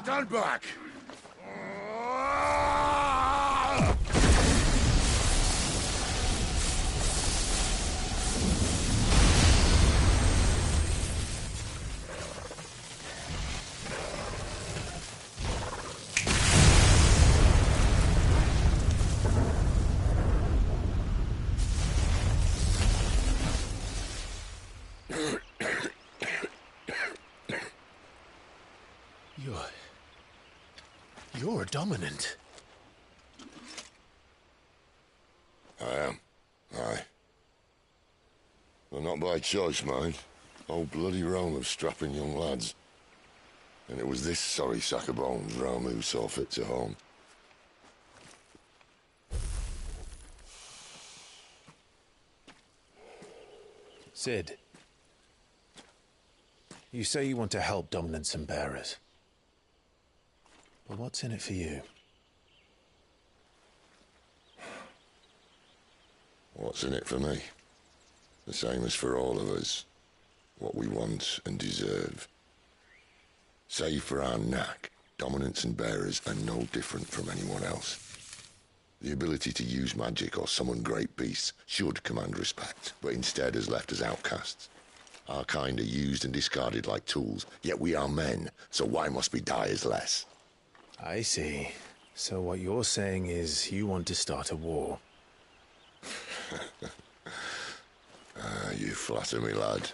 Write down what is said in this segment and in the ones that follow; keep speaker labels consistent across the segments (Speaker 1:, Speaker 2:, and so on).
Speaker 1: Stand back!
Speaker 2: You're a dominant.
Speaker 1: I am. Aye. Well, not by choice, mind. Old bloody Rome of strapping young lads. And it was this sorry sack of bones Rome who saw fit to home.
Speaker 2: Sid. You say you want to help dominants and bearers. But what's in it for you?
Speaker 1: What's in it for me? The same as for all of us. What we want and deserve. Save for our knack, dominants and bearers are no different from anyone else. The ability to use magic or summon great beasts should command respect, but instead has left us outcasts. Our kind are used and discarded like tools, yet we are men, so why must we die as less?
Speaker 2: I see. So what you're saying is you want to start a war.
Speaker 1: You flatter me, lad.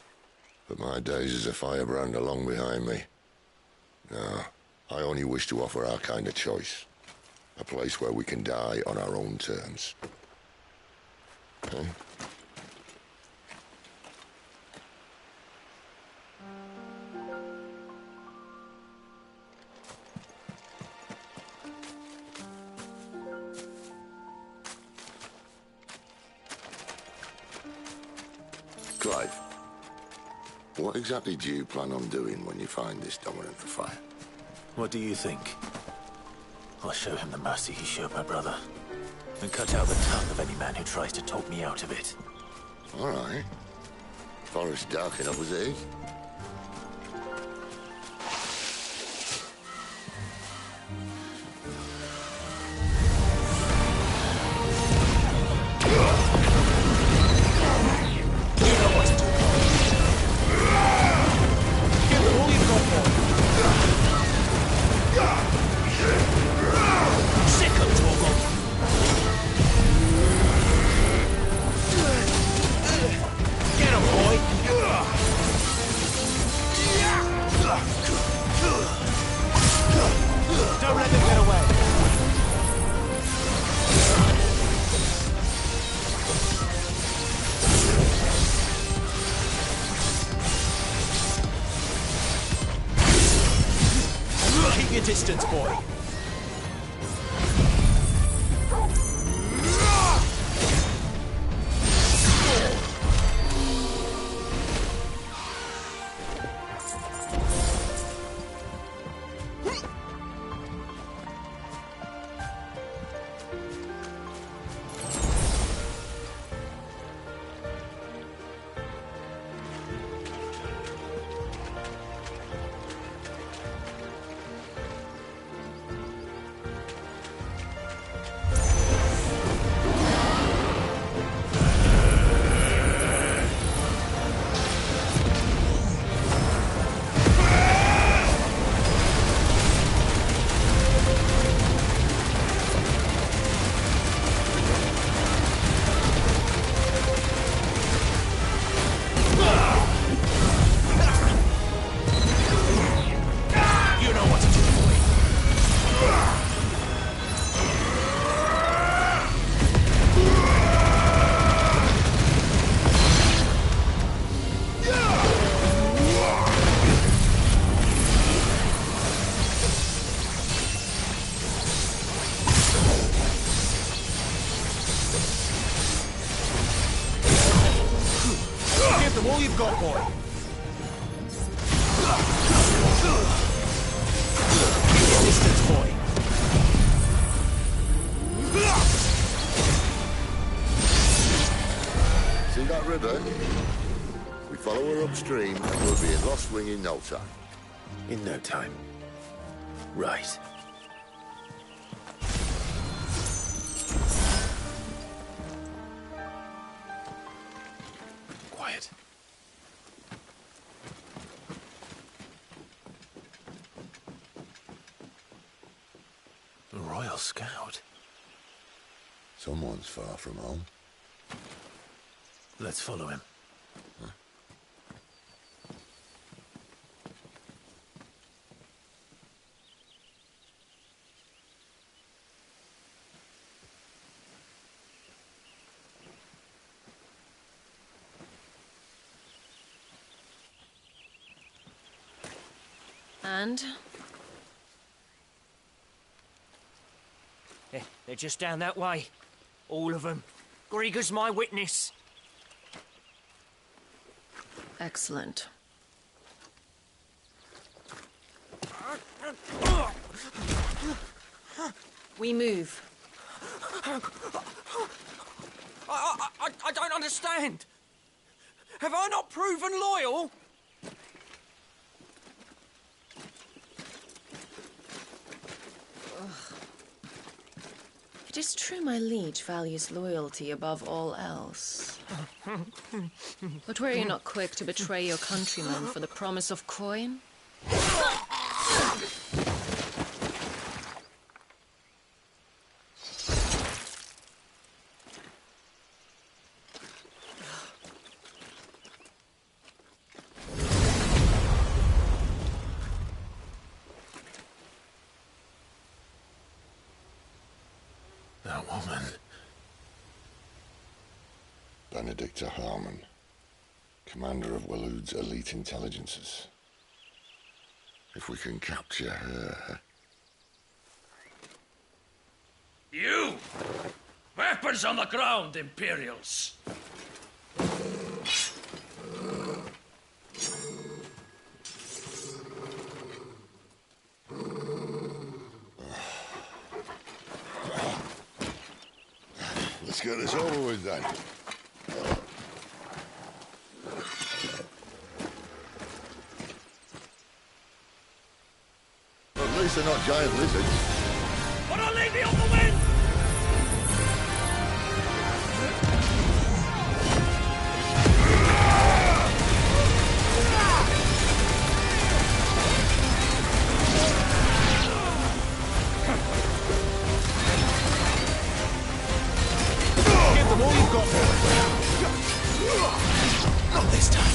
Speaker 1: But my days as a firebrand are long behind me. No, I only wish to offer our kind a choice. A place where we can die on our own terms. Huh? Clive, what exactly do you plan on doing when you find this dominant for fire?
Speaker 2: What do you think? I'll show him the mercy he showed my brother, and cut out the tongue of any man who tries to talk me out of it.
Speaker 1: All right. Forest dark enough as it is.
Speaker 2: Distance, boy. All you've got, boy. Distance, boy.
Speaker 1: See that river? We follow her upstream and we'll be in Lost Wing in no time.
Speaker 2: In no time. Right. Quiet. The Royal Scout.
Speaker 1: Someone's far from home.
Speaker 2: Let's follow him.
Speaker 1: Huh?
Speaker 3: And?
Speaker 4: They're just down that way. All of them. Grieger's my witness.
Speaker 3: Excellent. We move.
Speaker 4: I don't understand. Have I not proven loyal?
Speaker 3: It is true my liege values loyalty above all else. But were you not quick to betray your countrymen for the promise of coin?
Speaker 2: That woman.
Speaker 1: Benedicta Harmon, commander of Waloed's elite intelligences. If we can capture her...
Speaker 5: You! Weapons on the ground, Imperials!
Speaker 1: Let's get this over with then. At least they're not giant lizards.
Speaker 5: For a lady of the wind!
Speaker 2: Give them all you've got, boy. Not this time.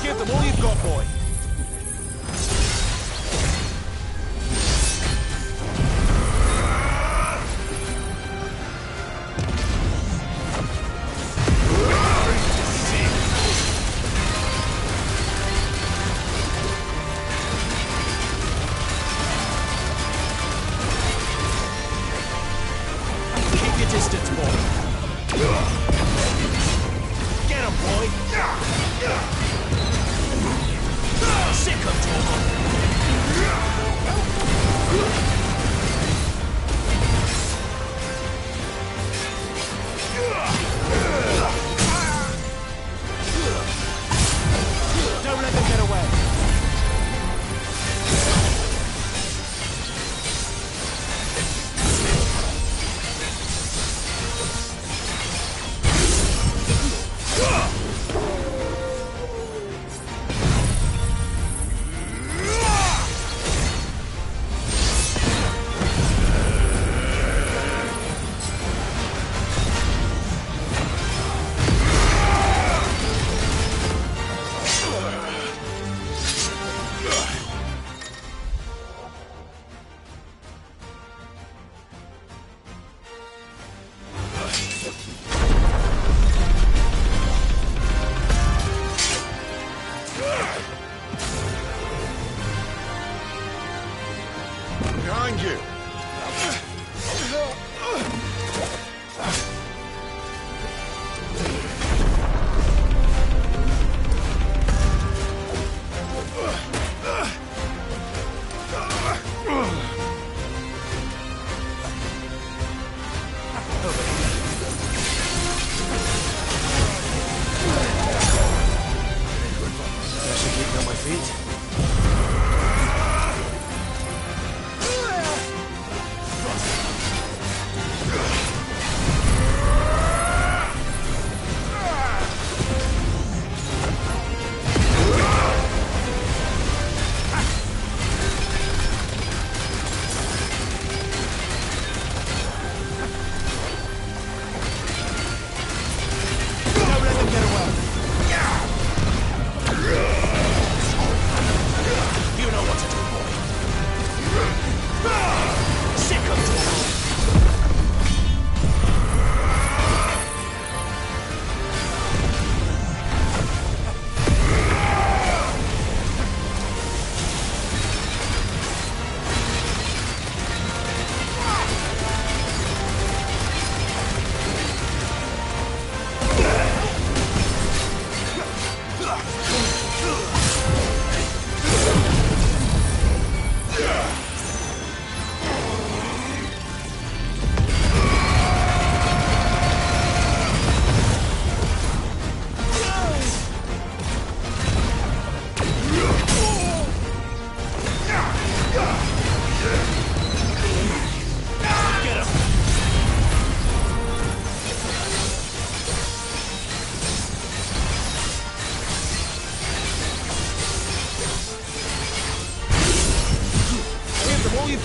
Speaker 2: Give them all you've got, boy. Keep your distance, boy. Get him, boy. Sick of trouble. Don't let them get away.
Speaker 1: Behind you!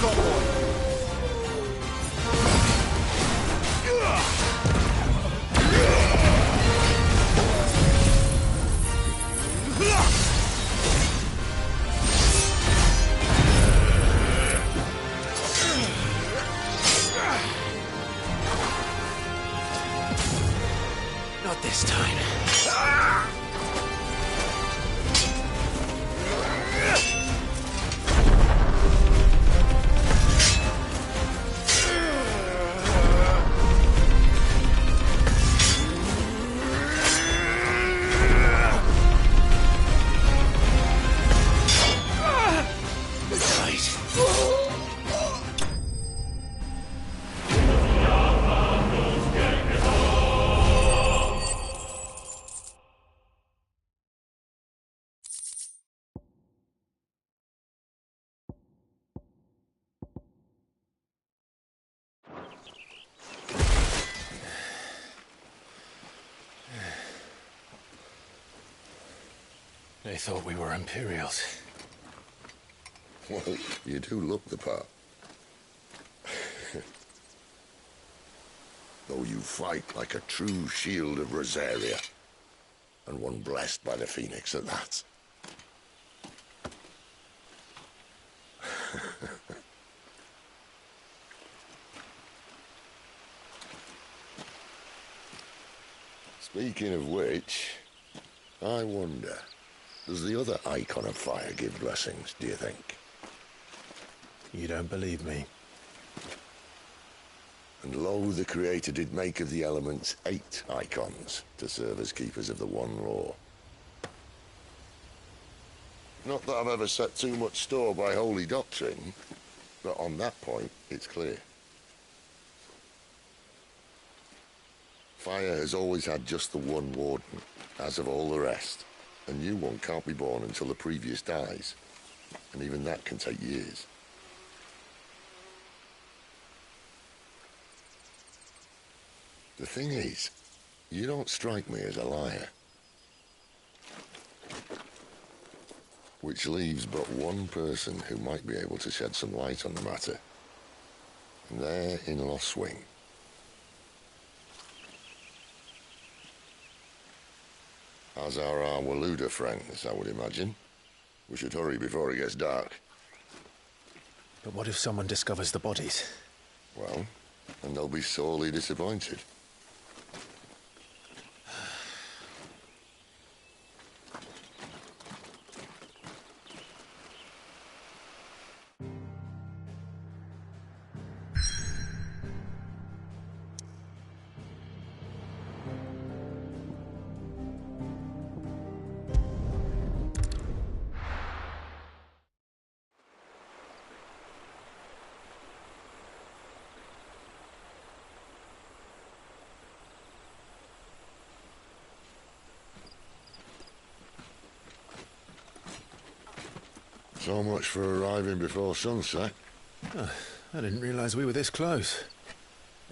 Speaker 6: got one!
Speaker 2: Not this time. They thought we were Imperials.
Speaker 1: Well, you do look the part. Though you fight like a true shield of Rosaria. And one blessed by the Phoenix at that. Speaking of which, I wonder, does the other icon of fire give blessings, do you think?
Speaker 2: You don't believe me?
Speaker 1: And lo, the Creator did make of the elements 8 icons to serve as keepers of the one law. Not that I've ever set too much store by holy doctrine, but on that point, it's clear. Fire has always had just the one warden, as of all the rest. A new one can't be born until the previous dies, and even that can take years. The thing is, you don't strike me as a liar. Which leaves but one person who might be able to shed some light on the matter. And they're in Ffxvi. As are our Waluda friends, I would imagine. We should hurry before it gets dark.
Speaker 2: But what if someone discovers the bodies?
Speaker 1: Well, and they'll be sorely disappointed. So much for arriving before sunset.
Speaker 2: Oh, I didn't realize we were this close.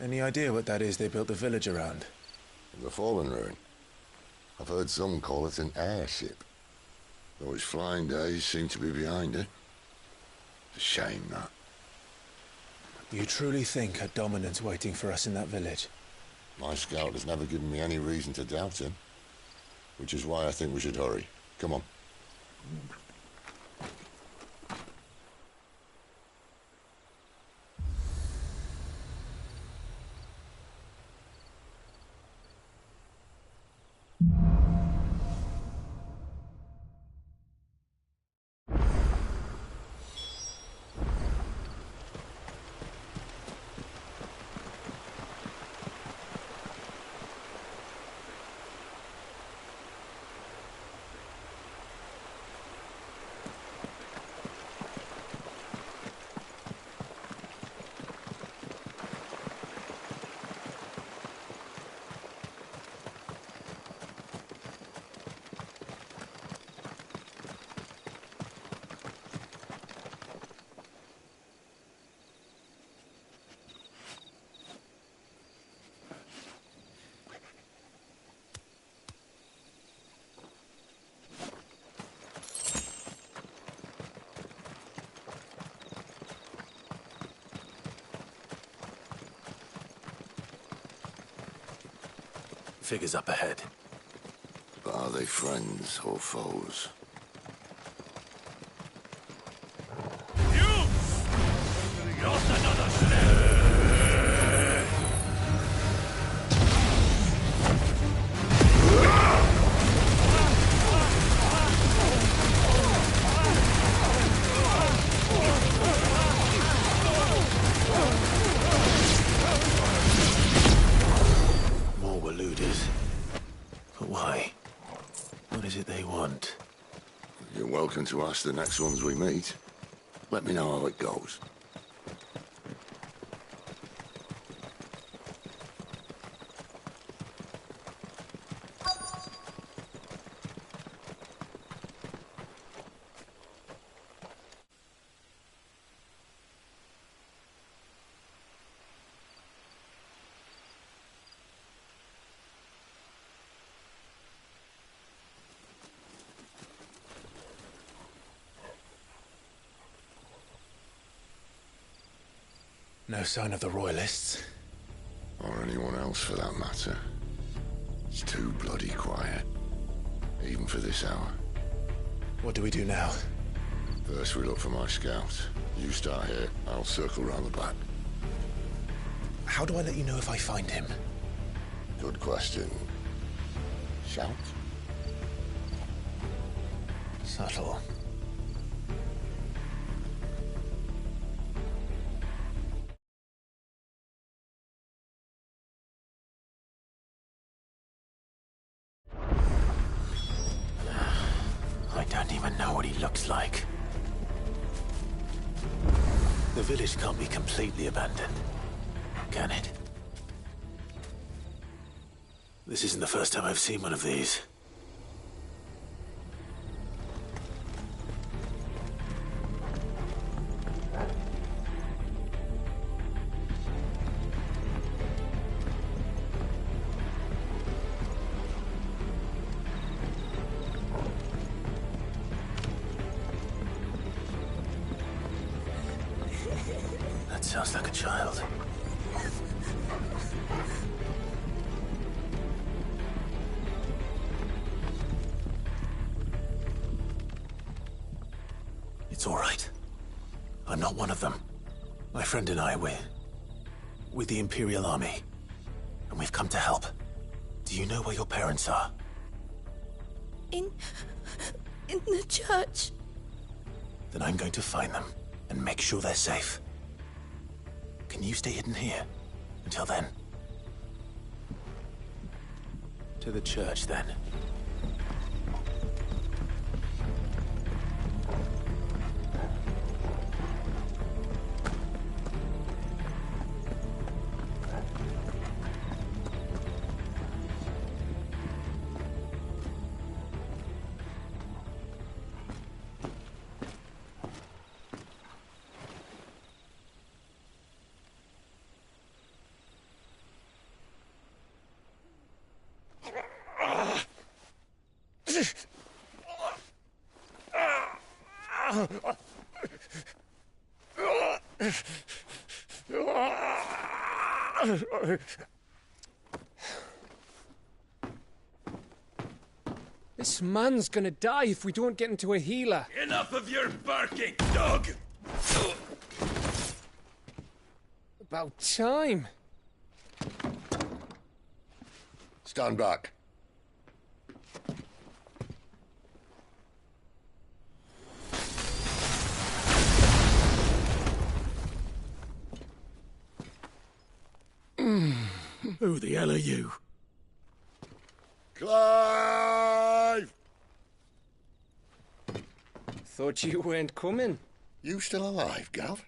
Speaker 2: Any idea what that is they built the village around?
Speaker 1: The fallen ruin. I've heard some call it an airship. Though its flying days seem to be behind it. It's a shame, that.
Speaker 2: You truly think a dominant's waiting for us in that village?
Speaker 1: My scout has never given me any reason to doubt him. Which is why I think we should hurry. Come on.
Speaker 2: Figures up ahead.
Speaker 1: But are they friends or foes?
Speaker 5: You! Not another slave!
Speaker 2: More were looters. But why? What is it they want?
Speaker 1: You're welcome to ask the next ones we meet. Let me know how it goes.
Speaker 2: No sign of the Royalists.
Speaker 1: Or anyone else for that matter. It's too bloody quiet. Even for this hour.
Speaker 2: What do we do now?
Speaker 1: First we look for my scout. You start here, I'll circle round the back.
Speaker 2: How do I let you know if I find him?
Speaker 1: Good question. Shout?
Speaker 2: Subtle. I don't even know what he looks like. The village can't be completely abandoned, can it? This isn't the first time I've seen one of these. That sounds like a child. It's all right. I'm not one of them. My friend and I, we're with the Imperial Army. And we've come to help. Do you know where your parents are?
Speaker 6: In the church.
Speaker 2: Then I'm going to find them and make sure they're safe. Can you stay hidden here until then? To the church, then.
Speaker 7: This man's gonna die if we don't get into a healer.
Speaker 5: Enough of your barking, dog!
Speaker 7: About time.
Speaker 1: Stand back.
Speaker 2: Who the hell are you?
Speaker 1: Clive!
Speaker 7: Thought you weren't coming.
Speaker 1: You still alive, Gav?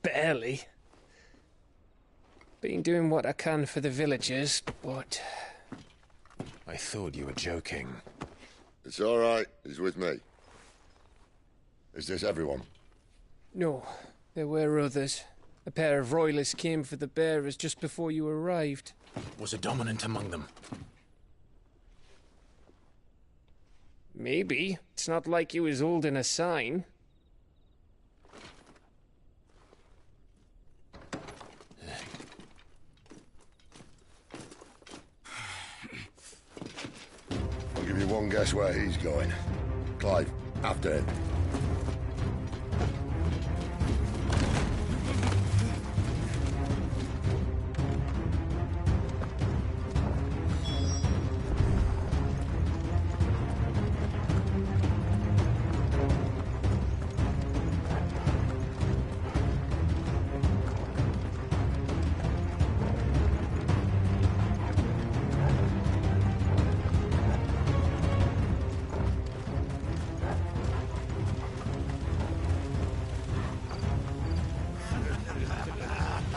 Speaker 7: Barely. Been doing what I can for the villagers, but...
Speaker 2: I thought you were joking.
Speaker 1: It's all right. He's with me. Is this everyone?
Speaker 7: No, there were others. A pair of royalists came for the bearers just before you arrived.
Speaker 2: Was a dominant among them?
Speaker 7: Maybe. It's not like he was holding a sign.
Speaker 1: Anyone guess where he's going? Clive, after him.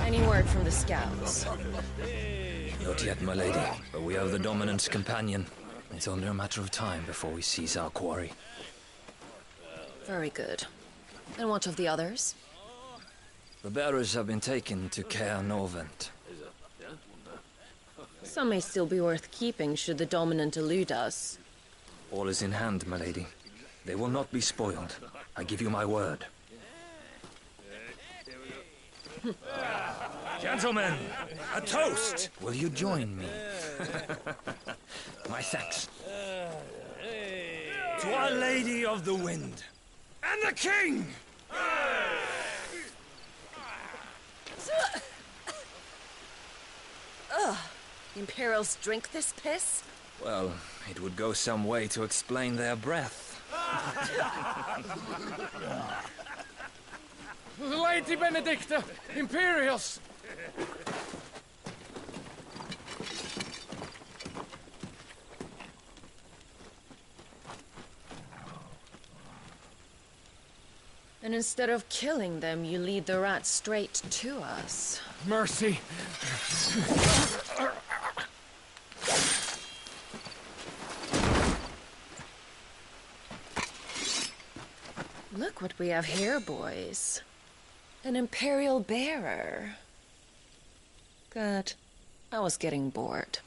Speaker 3: Any word from the scouts?
Speaker 8: Not yet, my lady, but we have the Dominant's companion. It's only a matter of time before we seize our quarry.
Speaker 3: Very good. And what of the others?
Speaker 8: The bearers have been taken to Caer Norvent.
Speaker 3: Some may still be worth keeping should the Dominant elude us.
Speaker 8: All is in hand, my lady. They will not be spoiled. I give you my word.
Speaker 5: Gentlemen, a toast!
Speaker 8: Will you join me? My thanks.
Speaker 5: To Our Lady of the Wind. And the King!
Speaker 3: The Imperials drink this piss?
Speaker 8: Well, it would go some way to explain their breath.
Speaker 7: Lady Benedicta! Imperials!
Speaker 3: And instead of killing them, you lead the rats straight to us.
Speaker 7: Mercy!
Speaker 3: Look what we have here, boys. An Imperial bearer. Good. I was getting bored.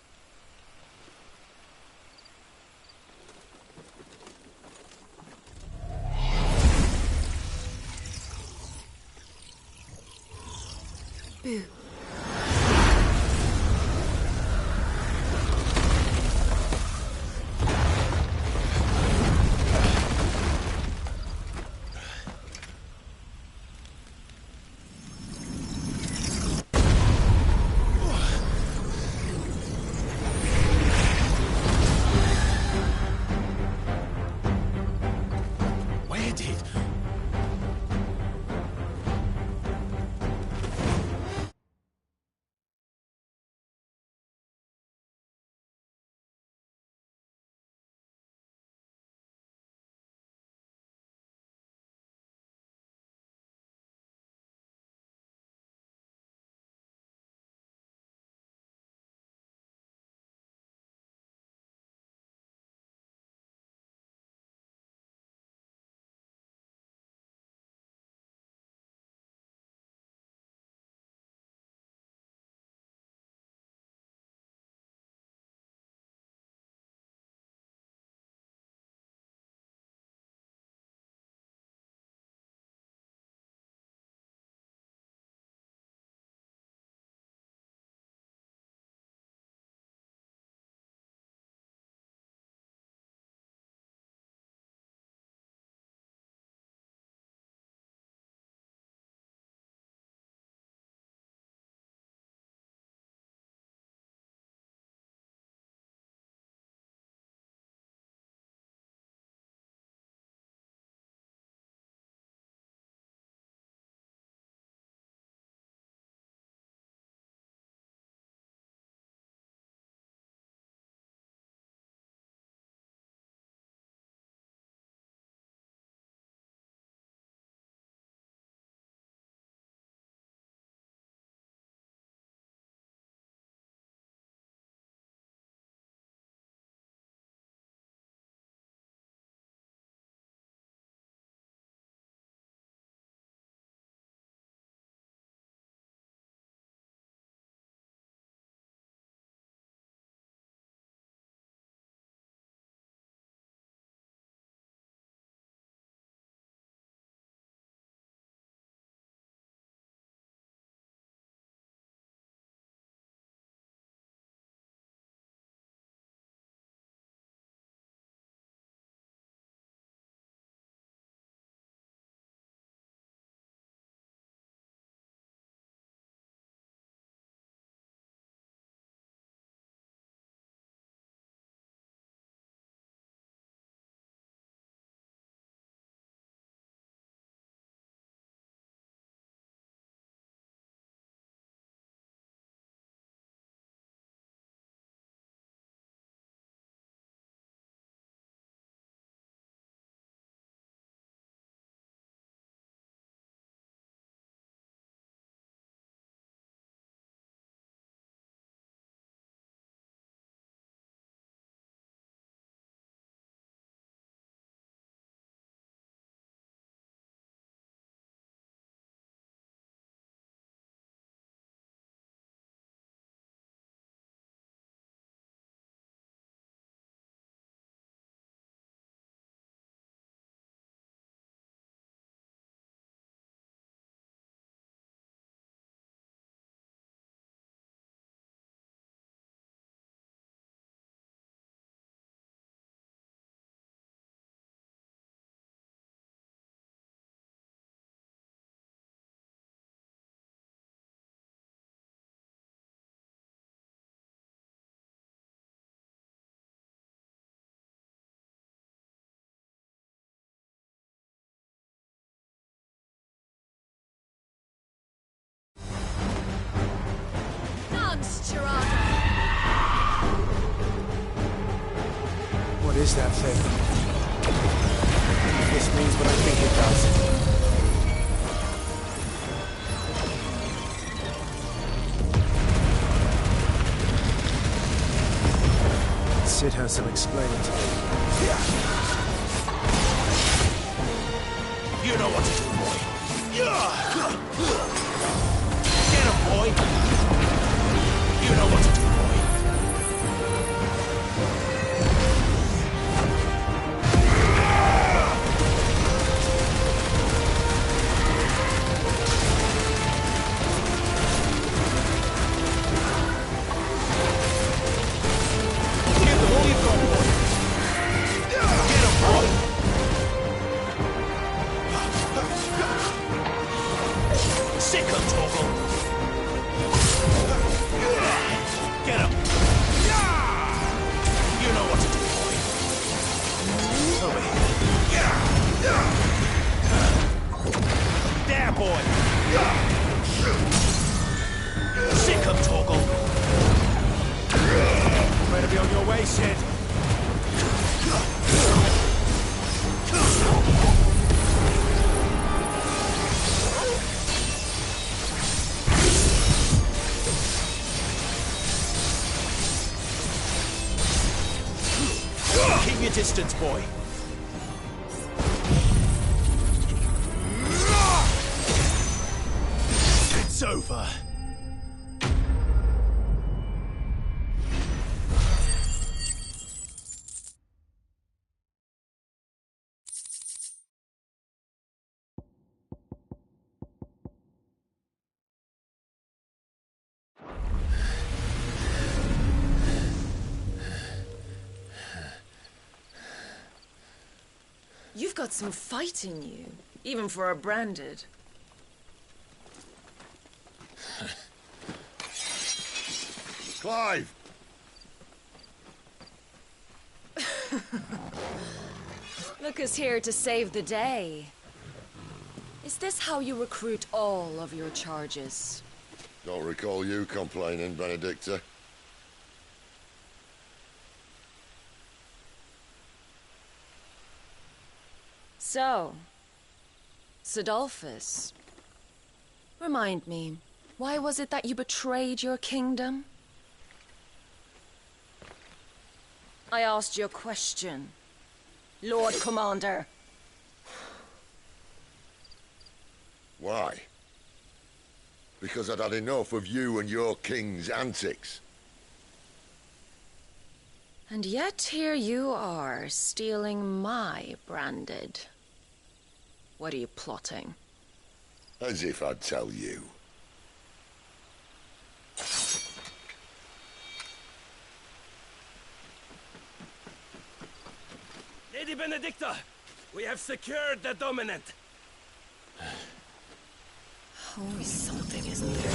Speaker 3: Boo.
Speaker 2: Where did... means what I think it does. Sid has some explaining to do.
Speaker 5: You know what to do, boy. Get him, boy. You know what to do, boy. Give them all you've got, boy. Get him, boy. Sick of Torgal. Get him. You know what to do, boy. Over here. There, boy. Sick of Torgal.
Speaker 2: Better be on your way, Sid.
Speaker 5: Keep your distance, boy. It's over.
Speaker 3: You've got some fight in you, even for a branded.
Speaker 1: Clive!
Speaker 3: Look who's here to save the day. Is this how you recruit all of your charges?
Speaker 1: Don't recall you complaining, Benedicta.
Speaker 3: So, Sidolphus, remind me, why was it that you betrayed your kingdom? I asked you a question, Lord Commander.
Speaker 1: Why? Because I'd had enough of you and your king's antics.
Speaker 3: And yet here you are, stealing my branded. What are you plotting?
Speaker 1: As if I'd tell you.
Speaker 5: Lady Benedicta, we have secured the dominant.
Speaker 3: Always something, isn't there?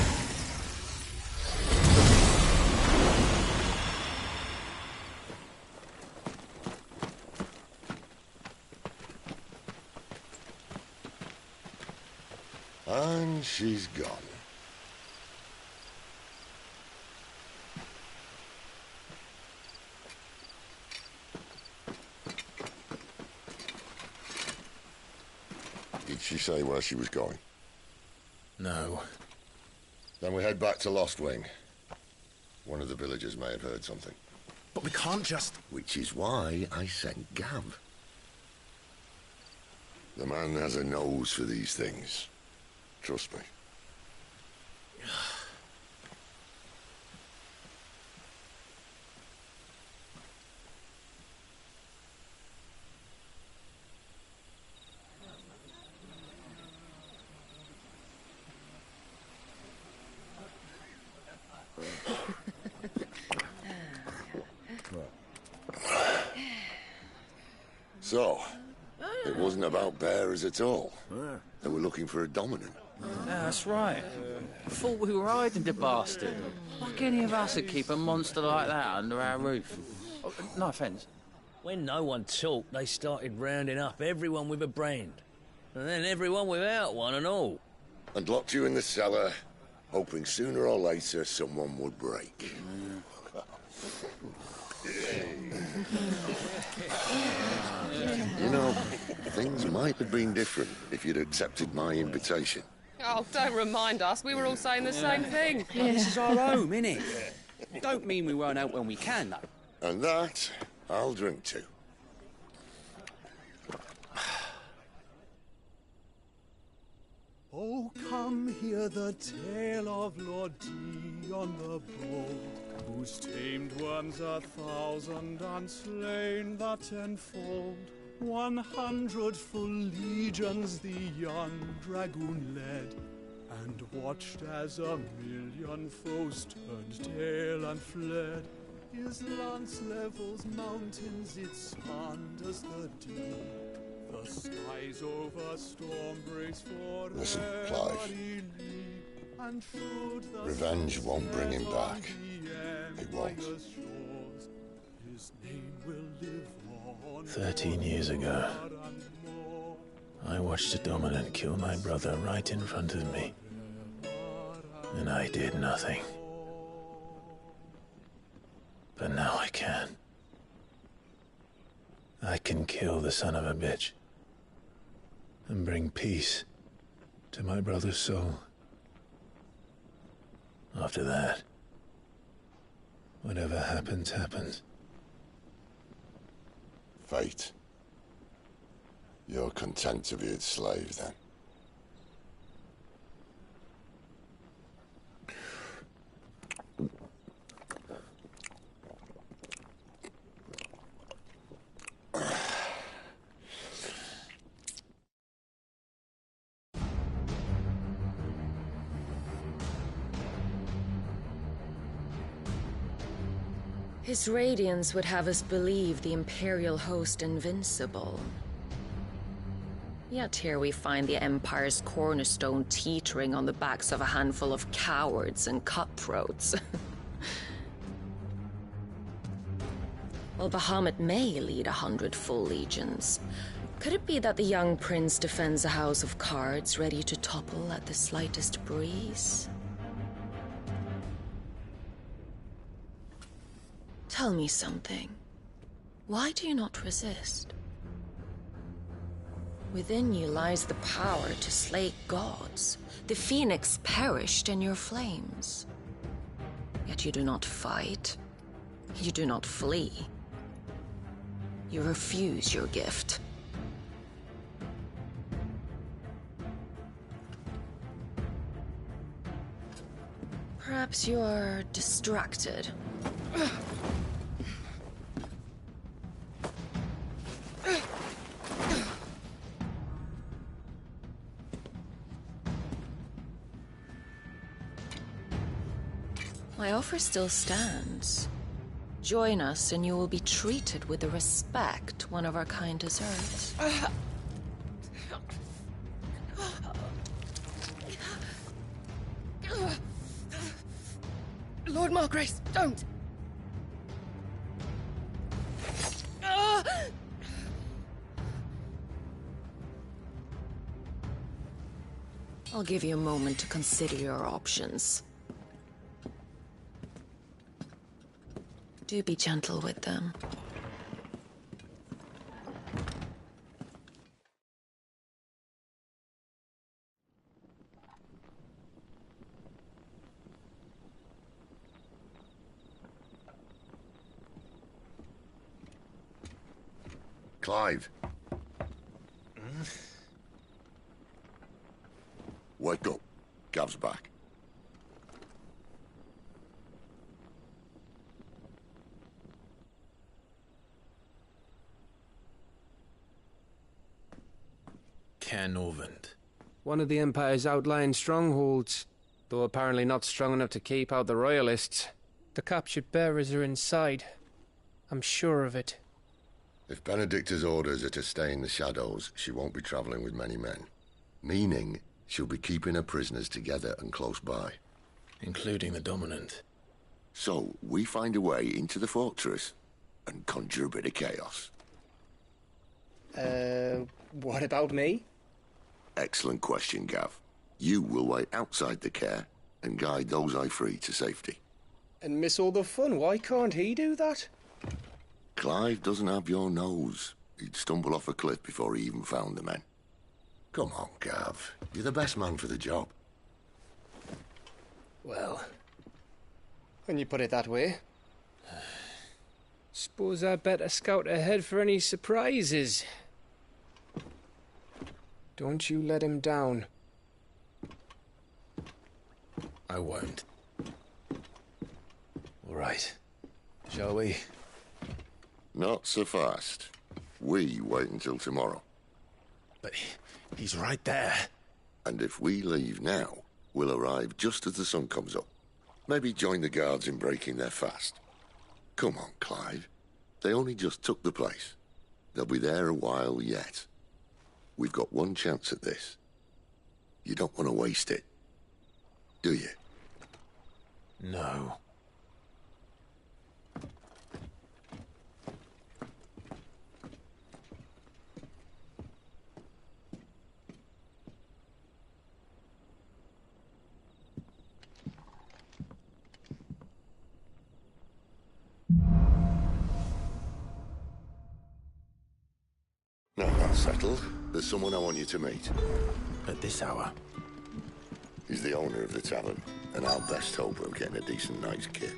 Speaker 1: And she's gone. Did she say where she was going?
Speaker 2: No.
Speaker 1: Then we head back to Lost Wing. One of the villagers may have heard something.
Speaker 2: But we can't just...
Speaker 1: Which is why I sent Gav. The man has a nose for these things. Trust me. So, it wasn't about bearers at all. They were looking for a dominant.
Speaker 9: Yeah, that's right. I thought we were hiding the bastard. Like any of us would keep a monster like that under our roof. Oh, no offence.
Speaker 10: When no one talked, they started rounding up everyone with a brand. And then everyone without one and all.
Speaker 1: And locked you in the cellar, hoping sooner or later someone would break. You know, Things might have been different if you'd accepted my invitation.
Speaker 11: Oh, don't remind us. We were all saying the same thing.
Speaker 5: This is our home, innit? Don't mean we won't out when we can, though.
Speaker 1: And that, I'll drink to.
Speaker 12: Oh, come hear the tale of Lord Dion the Bold, who's tamed worms 1,000 and slain the 10-fold. 100 full legions the young dragoon led, and watched as 1,000,000 foes turned tail and fled. His lance levels mountains, it sanders the deep. The skies over storm breaks for
Speaker 1: Listen, Clive. Revenge won't bring him back. It won't.
Speaker 2: 13 years ago, I watched a dominant kill my brother right in front of me, and I did nothing. But now I can. I can kill the son of a bitch and bring peace to my brother's soul. After that, whatever happens, happens.
Speaker 1: Fate. You're content to be its slave, then?
Speaker 3: His radiance would have us believe the Imperial host invincible. Yet here we find the Empire's cornerstone teetering on the backs of a handful of cowards and cutthroats. While Bahamut may lead 100 full legions, could it be that the young prince defends a house of cards ready to topple at the slightest breeze? Tell me something. Why do you not resist? Within you lies the power to slay gods. The phoenix perished in your flames. Yet you do not fight. You do not flee. You refuse your gift. Perhaps you are distracted. My offer still stands. Join us and you will be treated with the respect one of our kind deserves.
Speaker 11: Lord Margrace, don't!
Speaker 3: I'll give you a moment to consider your options. Do be gentle with them.
Speaker 1: Clive. Wake up. Gav's back.
Speaker 2: Canovant.
Speaker 7: One of the Empire's outlying strongholds, though apparently not strong enough to keep out the Royalists. The captured bearers are inside. I'm sure of it.
Speaker 1: If Benedicta's orders are to stay in the shadows, she won't be travelling with many men. Meaning, she'll be keeping her prisoners together and close by.
Speaker 2: Including the Dominant.
Speaker 1: So, we find a way into the fortress and conjure a bit of chaos.
Speaker 7: What about me?
Speaker 1: Excellent question, Gav. You will wait outside the care and guide those I free to safety.
Speaker 7: And miss all the fun. Why can't he do that?
Speaker 1: Clive doesn't have your nose. he'd stumble off a cliff before he even found the men. Come on, Gav. You're the best man for the job.
Speaker 7: Well, when you put it that way, suppose I better scout ahead for any surprises. Don't you let him down.
Speaker 2: I won't. All right. Shall we?
Speaker 1: Not so fast. We wait until tomorrow.
Speaker 2: But he's right there.
Speaker 1: And if we leave now, we'll arrive just as the sun comes up. Maybe join the guards in breaking their fast. Come on, Clive. They only just took the place. They'll be there a while yet. We've got one chance at this. You don't want to waste it, do you?
Speaker 2: No.
Speaker 1: No, that's settled. There's someone I want you to meet.
Speaker 2: At this hour?
Speaker 1: He's the owner of the tavern, and our best hope of getting a decent night's kip.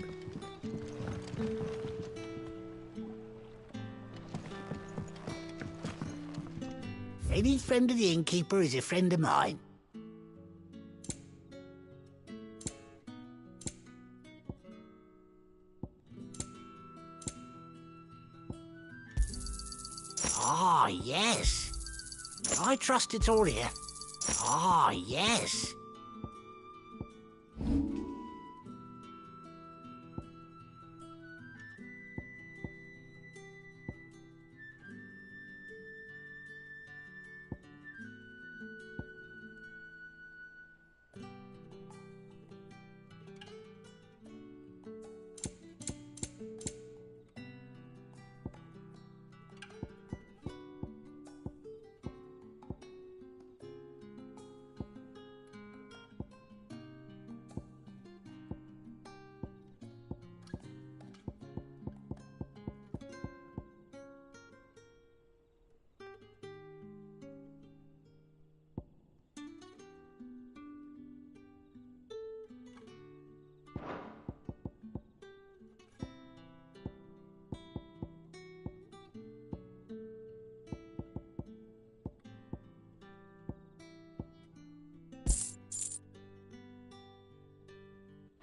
Speaker 13: Any friend of the innkeeper is a friend of mine. Ah, yes. I trust it's all here. Ah, yes.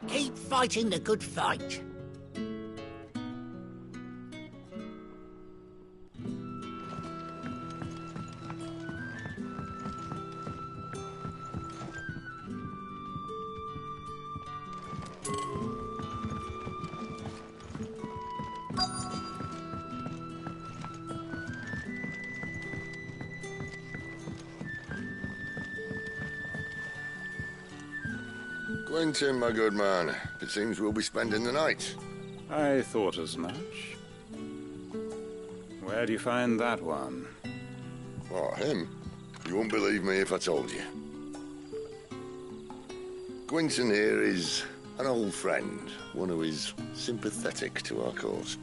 Speaker 13: Keep fighting the good fight.
Speaker 1: Quentin, my good man. It seems we'll be spending the night.
Speaker 12: I thought as much. Where do you find that one?
Speaker 1: Oh, him? You wouldn't believe me if I told you. Quentin here is an old friend, one who is sympathetic to our cause.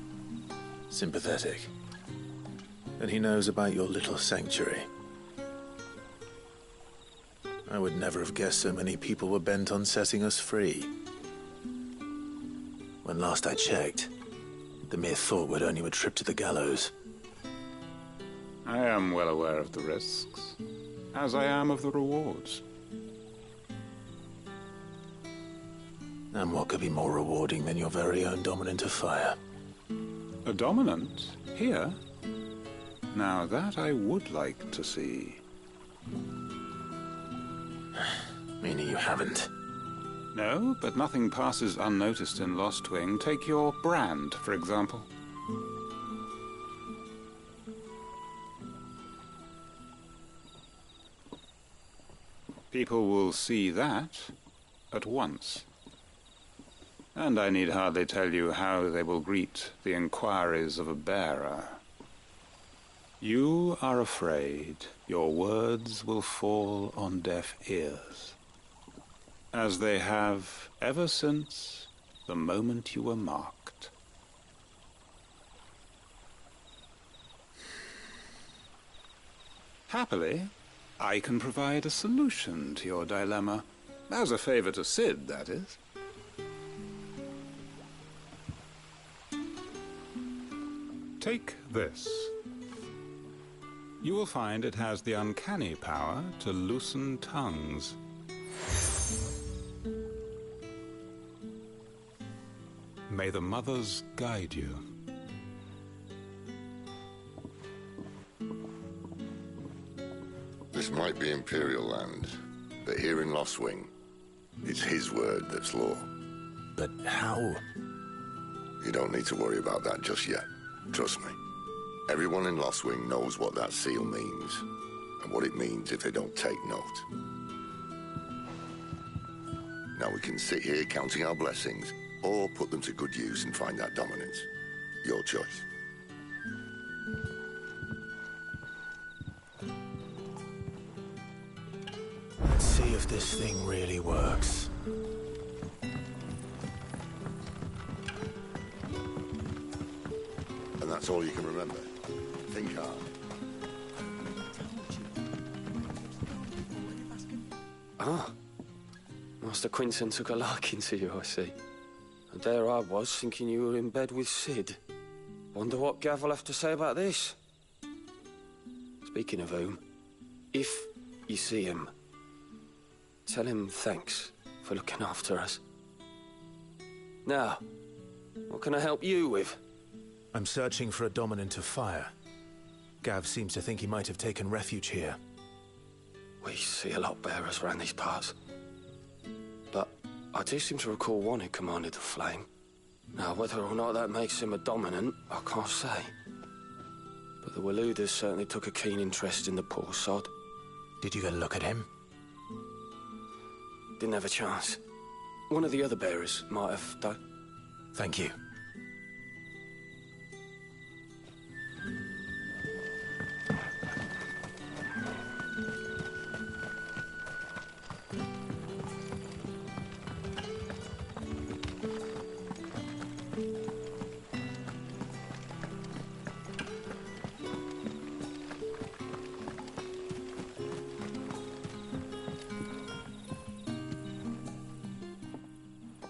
Speaker 2: Sympathetic? And he knows about your little sanctuary. I would never have guessed so many people were bent on setting us free. When last I checked, the mere thought would earn you a trip to the gallows.
Speaker 12: I am well aware of the risks, as I am of the rewards.
Speaker 2: And what could be more rewarding than your very own dominant of fire?
Speaker 12: A dominant? Here? Now that I would like to see.
Speaker 2: Meaning you haven't?
Speaker 12: No, but nothing passes unnoticed in Lostwing. Take your brand, for example. People will see that at once. And I need hardly tell you how they will greet the inquiries of a bearer. You are afraid your words will fall on deaf ears, as they have ever since the moment you were marked. Happily, I can provide a solution to your dilemma. As a favor to Sid, that is. Take this. You will find it has the uncanny power to loosen tongues. May the mothers guide you.
Speaker 1: This might be Imperial land, but here in Ffxvi, it's his word that's law.
Speaker 2: But how?
Speaker 1: You don't need to worry about that just yet. Trust me. Everyone in Ffxvi knows what that seal means, and what it means if they don't take note. Now we can sit here counting our blessings, or put them to good use and find that dominance. Your choice.
Speaker 2: Let's see if this thing really works.
Speaker 1: And that's all you can remember. Think hard.
Speaker 14: Ah. Master Quinton took a liking to you, I see. And there I was, thinking you were in bed with Sid. Wonder what Gav will have to say about this. Speaking of whom, if you see him, tell him thanks for looking after us. Now, what can I help you with?
Speaker 2: I'm searching for a dominant of fire. Gav seems to think he might have taken refuge here.
Speaker 14: We see a lot bearers around these parts. But I do seem to recall one who commanded the flame. Now, whether or not that makes him a dominant, I can't say. But the Waluders certainly took a keen interest in the poor sod.
Speaker 2: Did you get a look at him?
Speaker 14: Didn't have a chance. One of the other bearers might have, though.
Speaker 2: Thank you.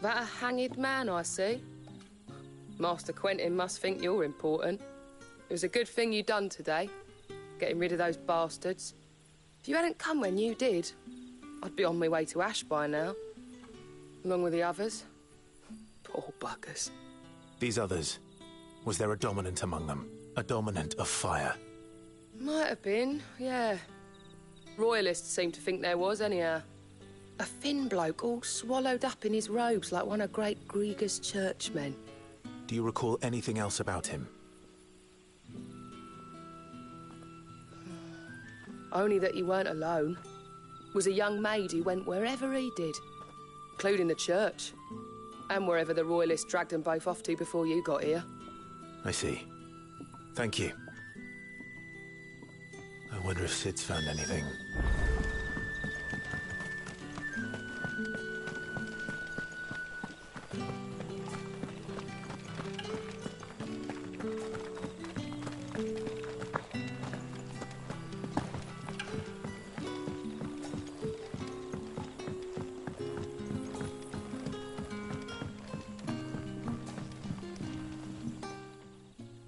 Speaker 11: That a hanged man, I see. Master Quentin must think you're important. It was a good thing you done today, getting rid of those bastards. If you hadn't come when you did, I'd be on my way to Ash by now, along with the others. Poor buggers.
Speaker 2: These others, was there a dominant among them? A dominant of fire?
Speaker 11: Might have been, yeah. Royalists seem to think there was, anyhow. A thin bloke all swallowed up in his robes like one of Great Grieger's churchmen.
Speaker 2: Do you recall anything else about him?
Speaker 11: Only that he weren't alone. Was a young maid who went wherever he did, including the church, and wherever the Royalists dragged them both off to before you got here.
Speaker 2: I see. Thank you. I wonder if Sid's found anything.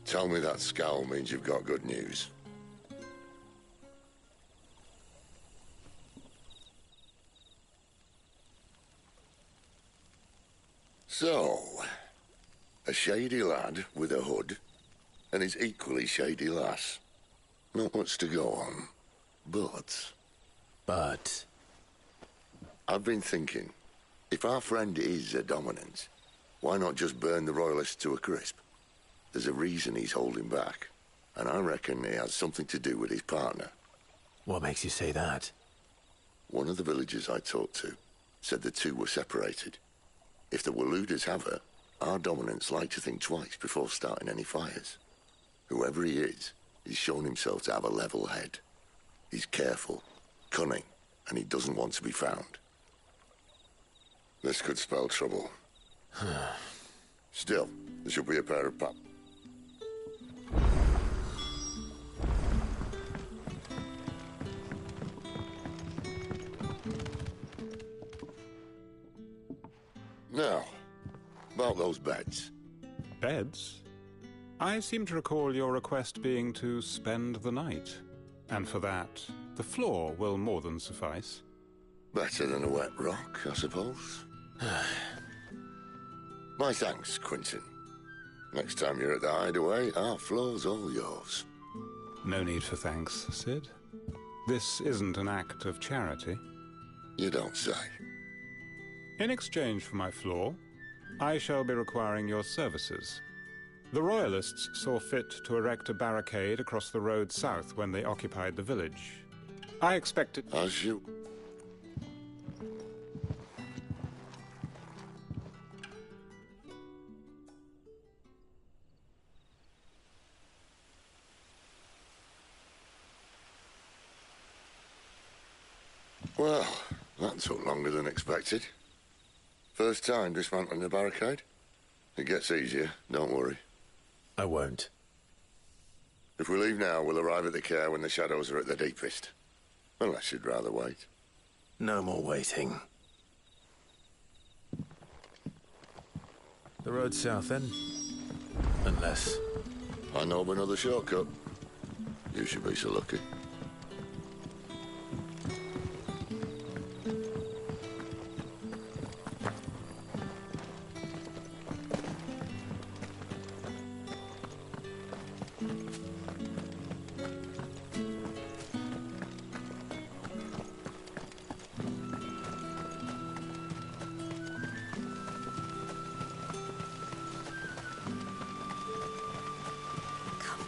Speaker 1: Tell me that scowl means you've got good news. So, a shady lad with a hood, and his equally shady lass. Not much to go on, but... I've been thinking, if our friend is a dominant, why not just burn the Royalists to a crisp? There's a reason he's holding back, and I reckon it has something to do with his partner.
Speaker 2: What makes you say that?
Speaker 1: One of the villagers I talked to said the two were separated. If the Waluders have her, our dominants like to think twice before starting any fires. Whoever he is, he's shown himself to have a level head. He's careful, cunning, and he doesn't want to be found. This could spell trouble. Still, there should be a pair of Now, about those beds.
Speaker 12: Beds? I seem to recall your request being to spend the night. And for that, the floor will more than suffice.
Speaker 1: Better than a wet rock, I suppose. My thanks, Quinton. Next time you're at the hideaway, our floor's all yours.
Speaker 12: No need for thanks, Sid. This isn't an act of charity.
Speaker 1: You don't say.
Speaker 12: In exchange for my floor, I shall be requiring your services. The Royalists saw fit to erect a barricade across the road south when they occupied the village. I expected...
Speaker 1: As you... Well, that took longer than expected. First time dismantling the barricade? It gets easier, don't worry.
Speaker 2: I won't.
Speaker 1: If we leave now, we'll arrive at the care when the shadows are at their deepest. Unless you'd rather wait.
Speaker 2: No more waiting.
Speaker 15: The road south, then?
Speaker 2: Unless...
Speaker 1: I know of another shortcut. You should be so lucky.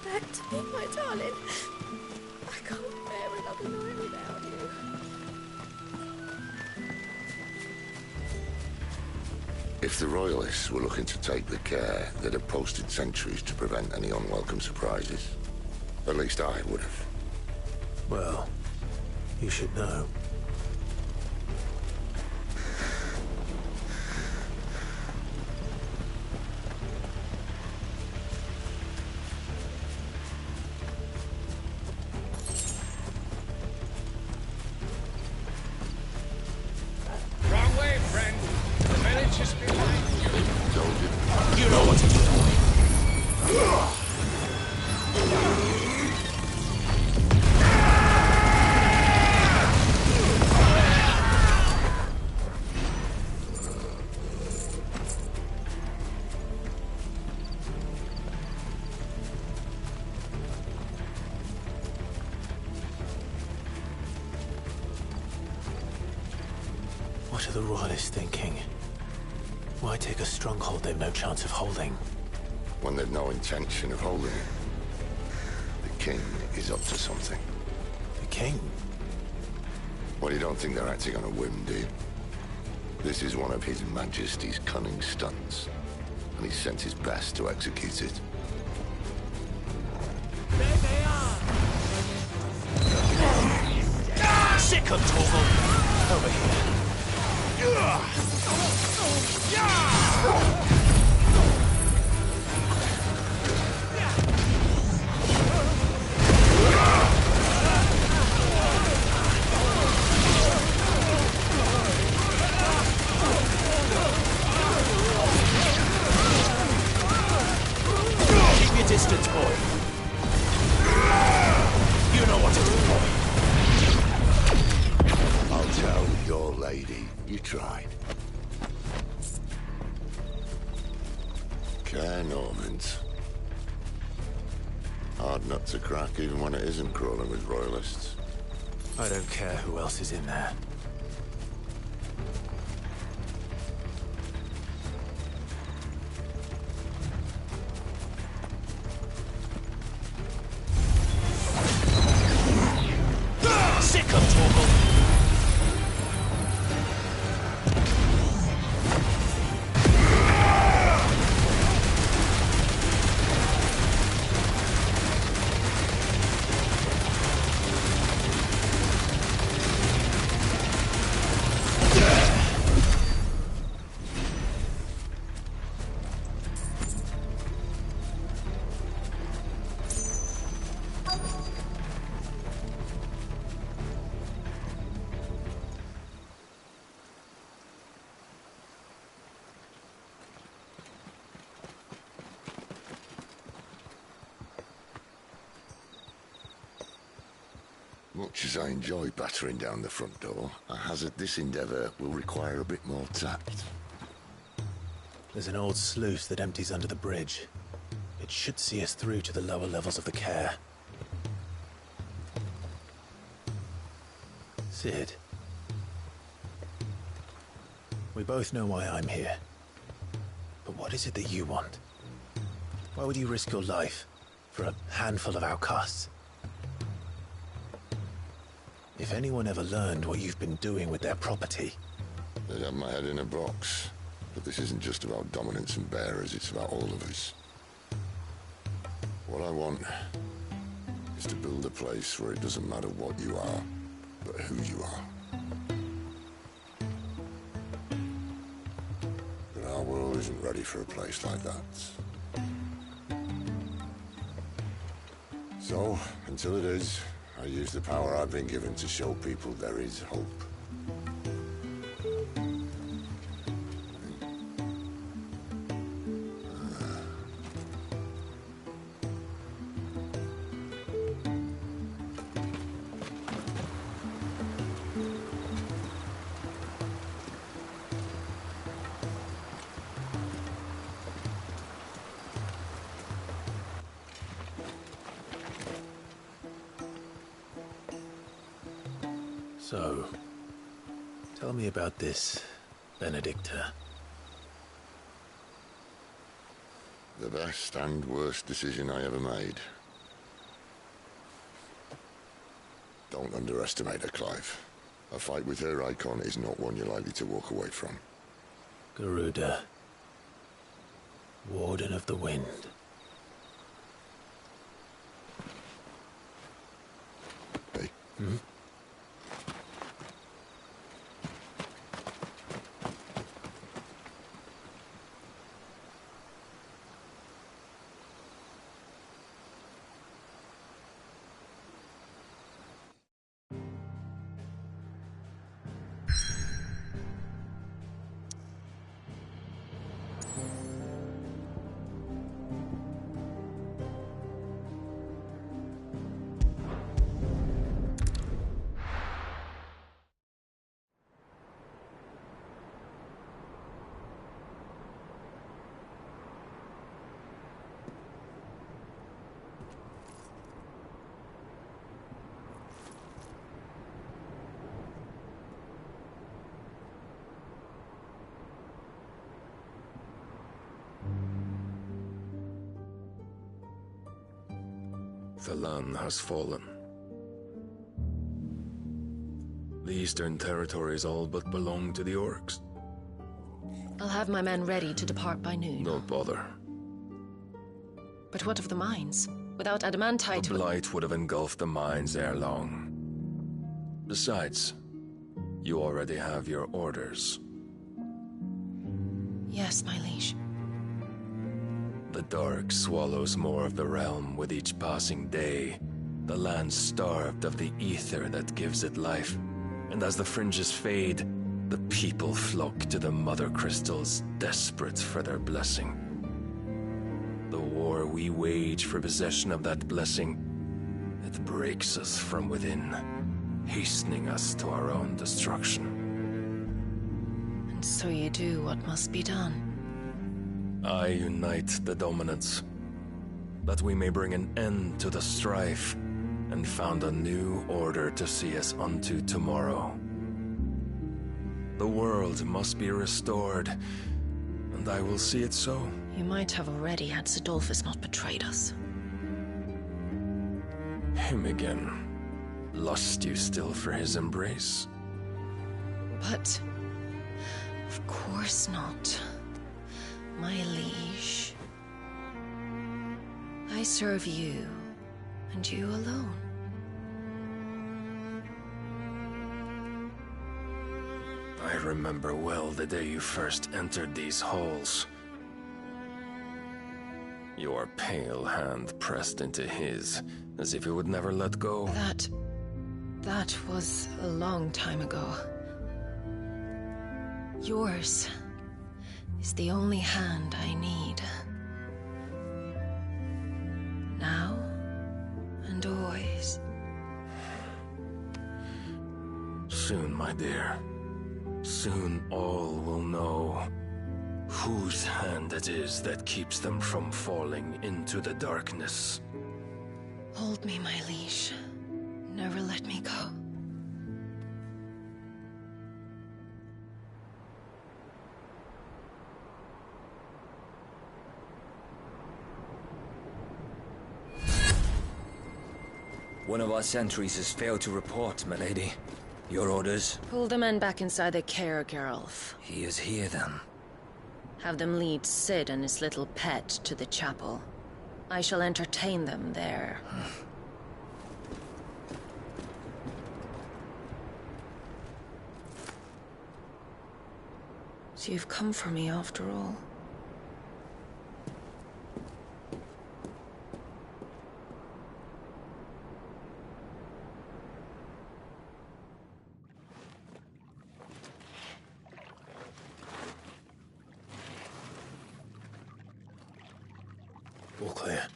Speaker 6: Back to me, my darling. I can't bear another night without you.
Speaker 1: If the Royalists were looking to take the care, they'd have posted sentries to prevent any unwelcome surprises. At least I would have.
Speaker 2: Well, you should know. What are the Royalists thinking? Why take a stronghold they've no chance of holding?
Speaker 1: When they've no intention of holding it. The king is up to something.
Speaker 2: The king?
Speaker 1: Well, you don't think they're acting on a whim, do you? This is one of His Majesty's cunning stunts, and he's sent his best to execute it.
Speaker 5: There they are!
Speaker 2: Sick of Torgal! Over here.
Speaker 5: Keep your distance, boy. You know what to do, boy.
Speaker 1: I'll tell your lady you tried. Care Normans. Hard nut to crack even when it isn't crawling with Royalists.
Speaker 2: I don't care who else is in there.
Speaker 5: Sick of Torgal!
Speaker 1: Much as I enjoy battering down the front door, I hazard this endeavour will require a bit more tact.
Speaker 2: There's an old sluice that empties under the bridge. It should see us through to the lower levels of the care. Sid. We both know why I'm here. But what is it that you want? Why would you risk your life for a handful of outcasts? If anyone ever learned what you've been doing with their property...
Speaker 1: They'd have my head in a box. But this isn't just about dominance and bearers, it's about all of us. What I want is to build a place where it doesn't matter what you are, but who you are. But our world isn't ready for a place like that. So, until it is, I use the power I've been given to show people there is hope.
Speaker 2: So, tell me about this, Benedicta.
Speaker 1: The best and worst decision I ever made. Don't underestimate her, Clive. A fight with her icon is not one you're likely to walk away from.
Speaker 2: Garuda. Warden of the Wind.
Speaker 1: Hey?
Speaker 2: Hmm?
Speaker 15: The land has fallen. The Eastern territories all but belong to the orcs.
Speaker 3: I'll have my men ready to depart by noon.
Speaker 15: Don't bother.
Speaker 3: But what of the mines? Without adamantite...
Speaker 15: The blight would have engulfed the mines ere long. Besides, you already have your orders.
Speaker 3: Yes, my liege.
Speaker 15: The dark swallows more of the realm with each passing day. The land starved of the ether that gives it life. And as the fringes fade, the people flock to the mother crystals, desperate for their blessing. The war we wage for possession of that blessing, it breaks us from within, hastening us to our own destruction.
Speaker 3: And so you do what must be done.
Speaker 15: I unite the dominants, that we may bring an end to the strife, and found a new order to see us unto tomorrow. The world must be restored, and I will see it so.
Speaker 3: You might have already had Sidolphus not betrayed us.
Speaker 15: Him again. Lust you still for his embrace?
Speaker 3: But... of course not. My liege. I serve you, and you alone.
Speaker 15: I remember well the day you first entered these halls. Your pale hand pressed into his, as if it would never let go.
Speaker 3: That was a long time ago. Yours is the only hand I need. Now and always.
Speaker 15: soon, my dear. Soon all will know whose hand it is that keeps them from falling into the darkness.
Speaker 3: Hold me, my liege. Never let me go.
Speaker 8: One of our sentries has failed to report, milady. Your orders?
Speaker 3: Pull the men back inside the care, Geralf.
Speaker 8: He is here, then.
Speaker 3: Have them lead Sid and his little pet to the chapel. I shall entertain them there. So you've come for me after all.
Speaker 2: All clear.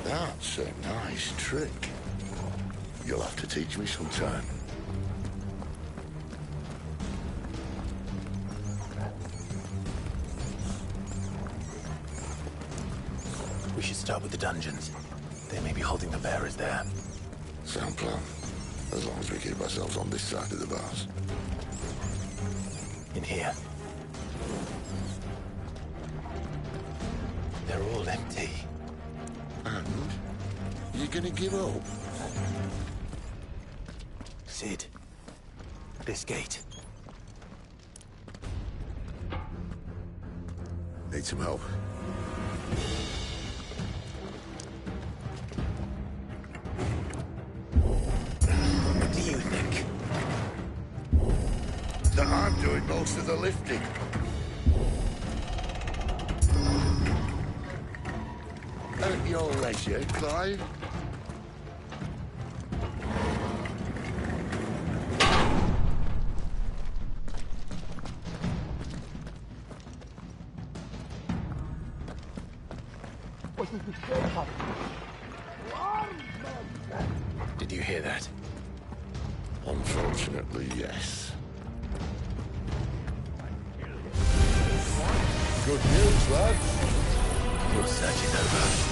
Speaker 1: That's a nice trick. You'll have to teach me sometime.
Speaker 2: We should start with the dungeons. They may be holding the bearers there.
Speaker 1: Sound plan. As long as we keep ourselves on this side of the bars.
Speaker 2: In here. They're all empty.
Speaker 1: And? You're gonna give up?
Speaker 2: Sid. This gate.
Speaker 1: Need some help?
Speaker 2: What do you think?
Speaker 1: That I'm doing most of the lifting. At your leisure, Clive.
Speaker 2: Did you hear that?
Speaker 1: Unfortunately, yes. Good news, lads.
Speaker 2: Your search is over.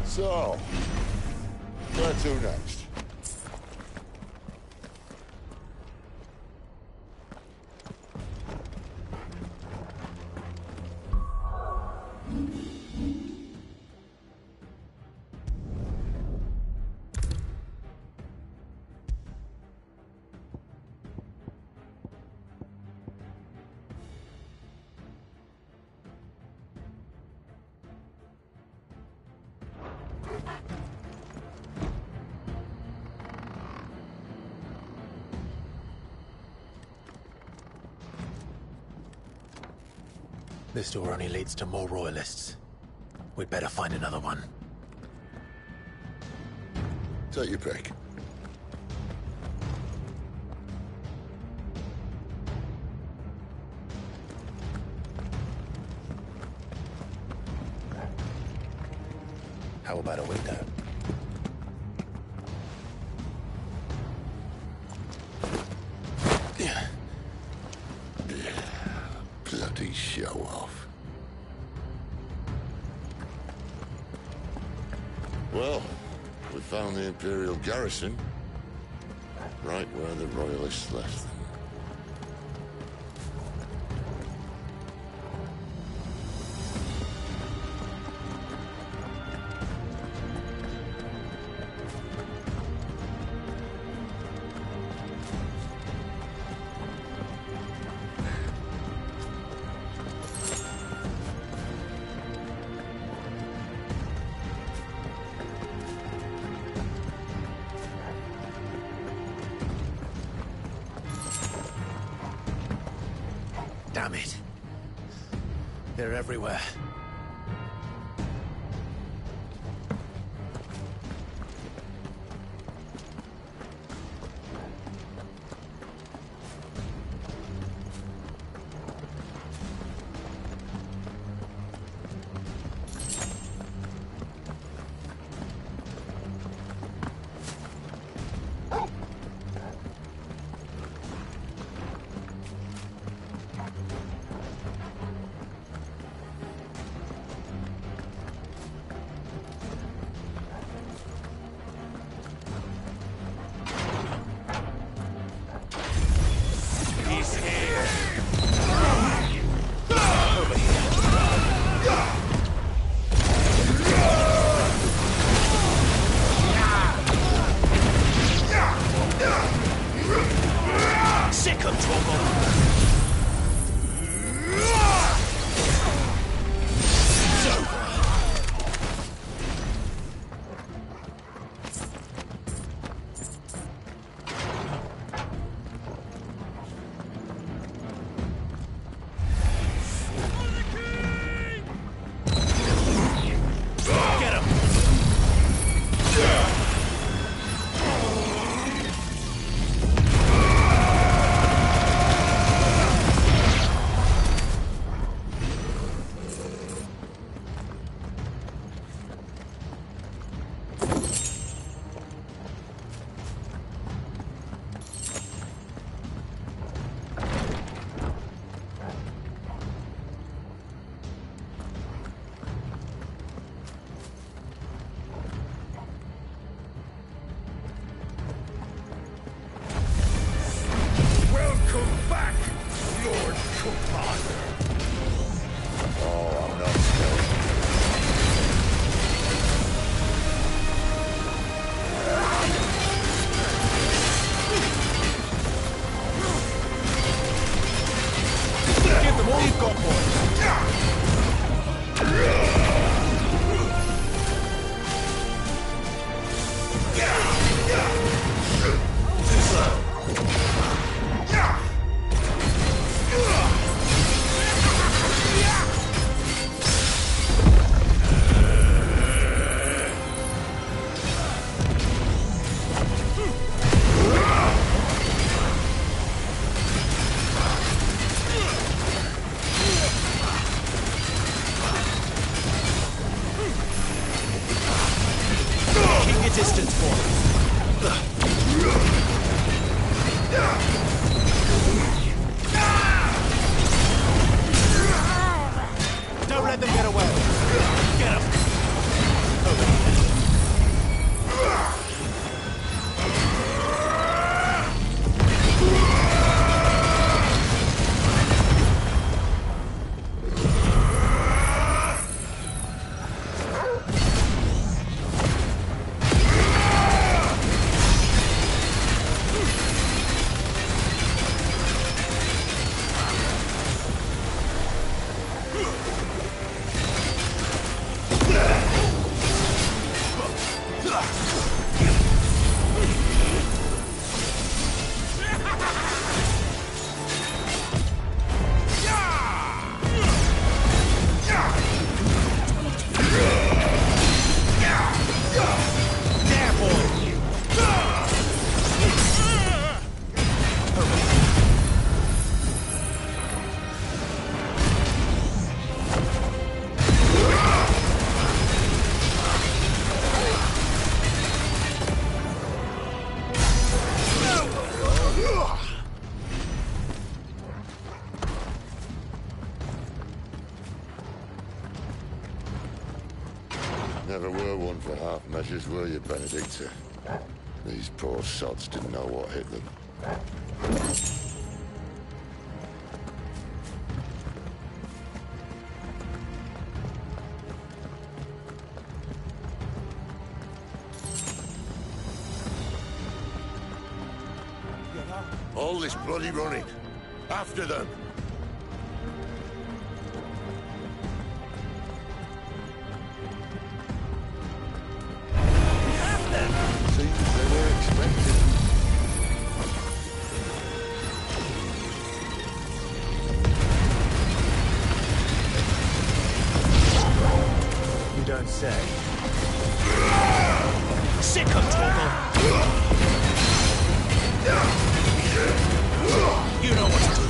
Speaker 1: So, where to next?
Speaker 2: This door only leads to more royalists. We'd better find another one.
Speaker 1: Take your pick.
Speaker 2: How about a window?
Speaker 1: Bloody show off. Well, we found the Imperial garrison, right where the Royalists left them.
Speaker 2: Damn it. They're everywhere.
Speaker 5: Distance for Don't let them get away. Get him.
Speaker 1: Never were one for half measures, were you, Benedicta? These poor sods didn't know what hit them. All this bloody running. After them! Seems they were expected.
Speaker 5: You don't say. Sick of Torgal! You know what to do.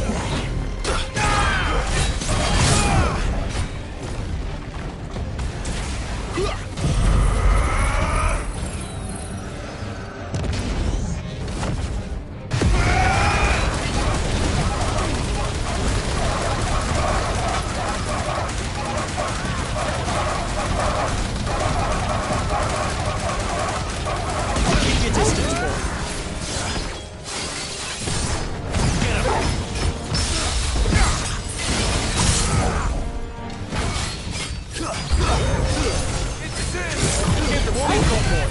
Speaker 5: Keep your distance, boy. Get the warning call, boy.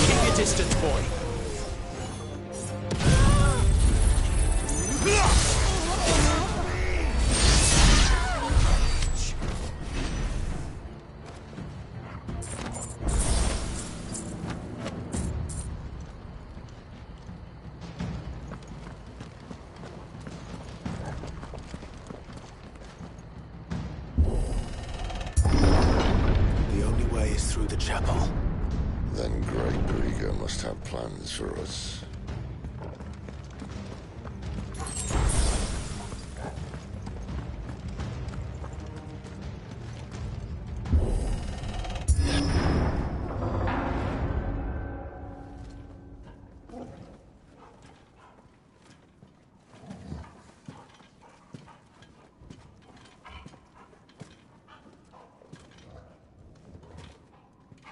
Speaker 5: Keep your distance, boy. The only way is through the chapel.
Speaker 1: Then Great Grieger must have plans for us.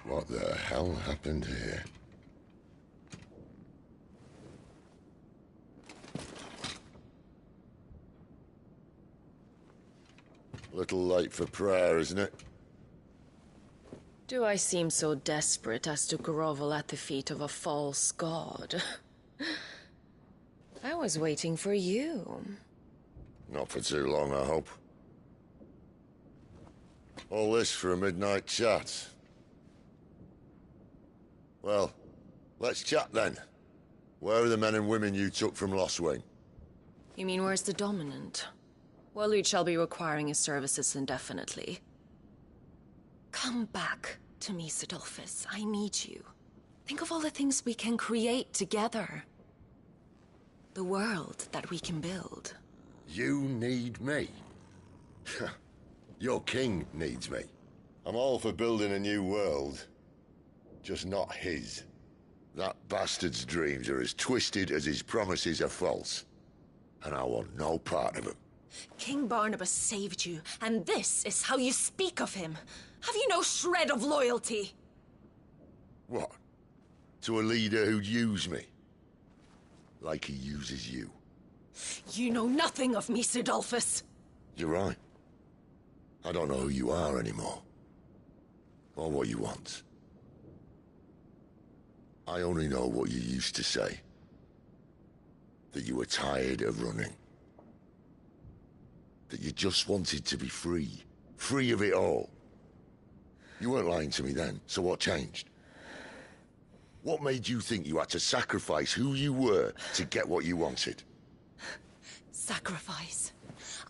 Speaker 1: What the hell happened here? Little late for prayer, isn't it?
Speaker 3: Do I seem so desperate as to grovel at the feet of a false god? I was waiting for you.
Speaker 1: Not for too long, I hope. All this for a midnight chat. Well, let's chat then. Where are the men and women you took from Lostwing?
Speaker 3: You mean where's the dominant? Well, Lude shall be requiring his services indefinitely. Come back to me, Sidolphus. I need you. Think of all the things we can create together. The world that we can build.
Speaker 1: You need me? Your king needs me. I'm all for building a new world. Just not his. That bastard's dreams are as twisted as his promises are false. And I want no part of them.
Speaker 3: King Barnabas saved you, and this is how you speak of him. Have you no shred of loyalty?
Speaker 1: What? To a leader who'd use me? Like he uses you.
Speaker 3: You know nothing of me, Sidolphus.
Speaker 1: You're right. I don't know who you are anymore. Or what you want. I only know what you used to say. That you were tired of running. That you just wanted to be free. Free of it all. You weren't lying to me then, so what changed? What made you think you had to sacrifice who you were to get what you wanted?
Speaker 3: Sacrifice.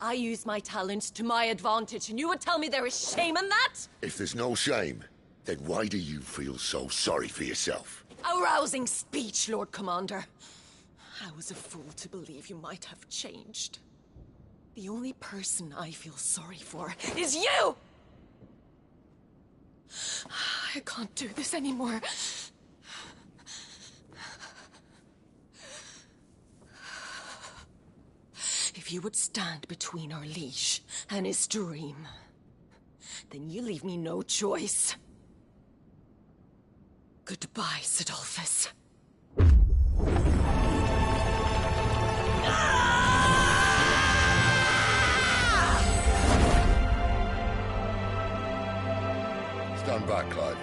Speaker 3: I use my talents to my advantage, and you would tell me there is shame in that?
Speaker 1: If there's no shame, then why do you feel so sorry for yourself?
Speaker 3: A rousing speech, Lord Commander. I was a fool to believe you might have changed. The only person I feel sorry for is you! I can't do this anymore. If you would stand between our leash and his dream, then you leave me no choice. Goodbye, Sidolphus.
Speaker 1: Stand back, Clive.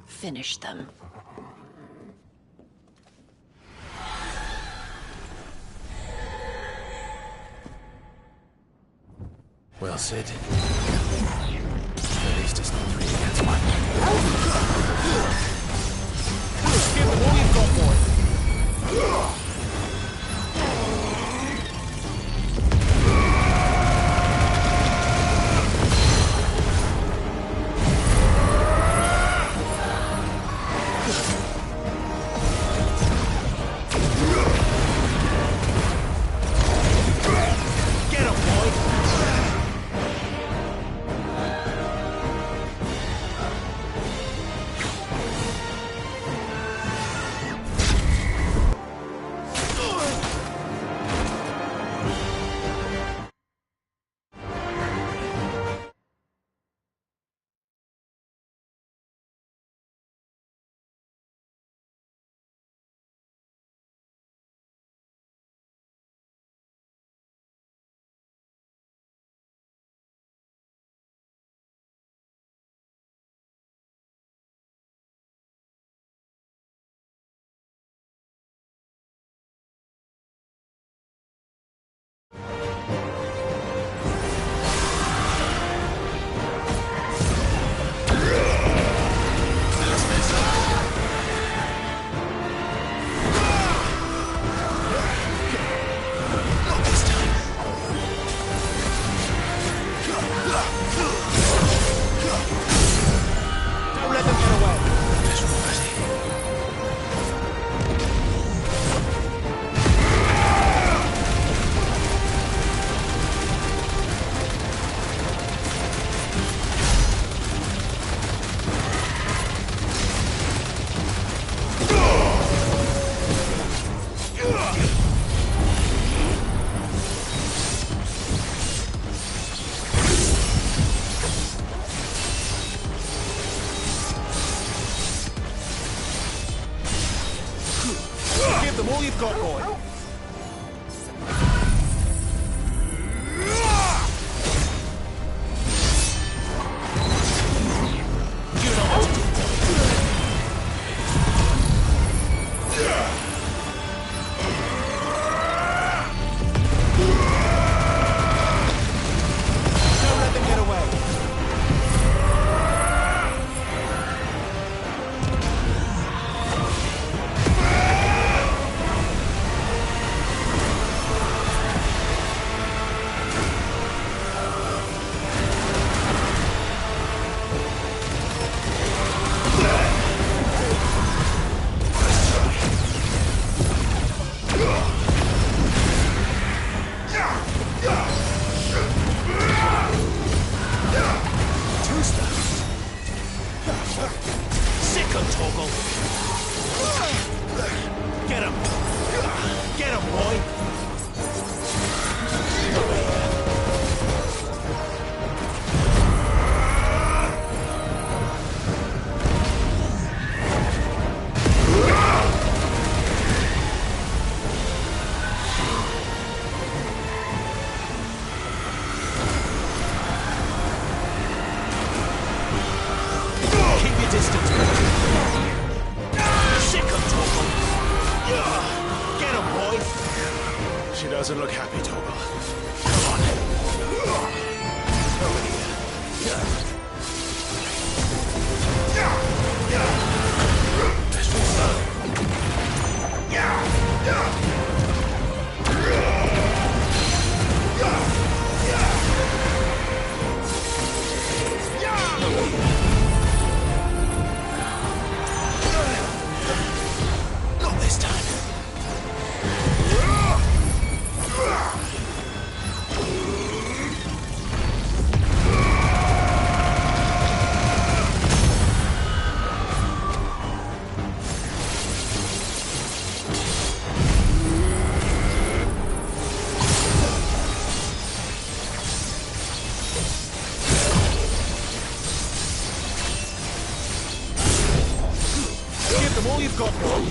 Speaker 3: Finish them.
Speaker 2: Well, Sid. At least it's not 3 against 1.
Speaker 5: Give them all you've got, boy. Give them all you've got, boy. You know what to do. Don't let them get away. Sick of Toggle. Get him. Get him, boy! Keep your distance, boy. Sick of Torgal. Get him, boy! She doesn't look happy, Torgal. Come on. Over here. Let's restart. Not this time. Give them all you've got, boy.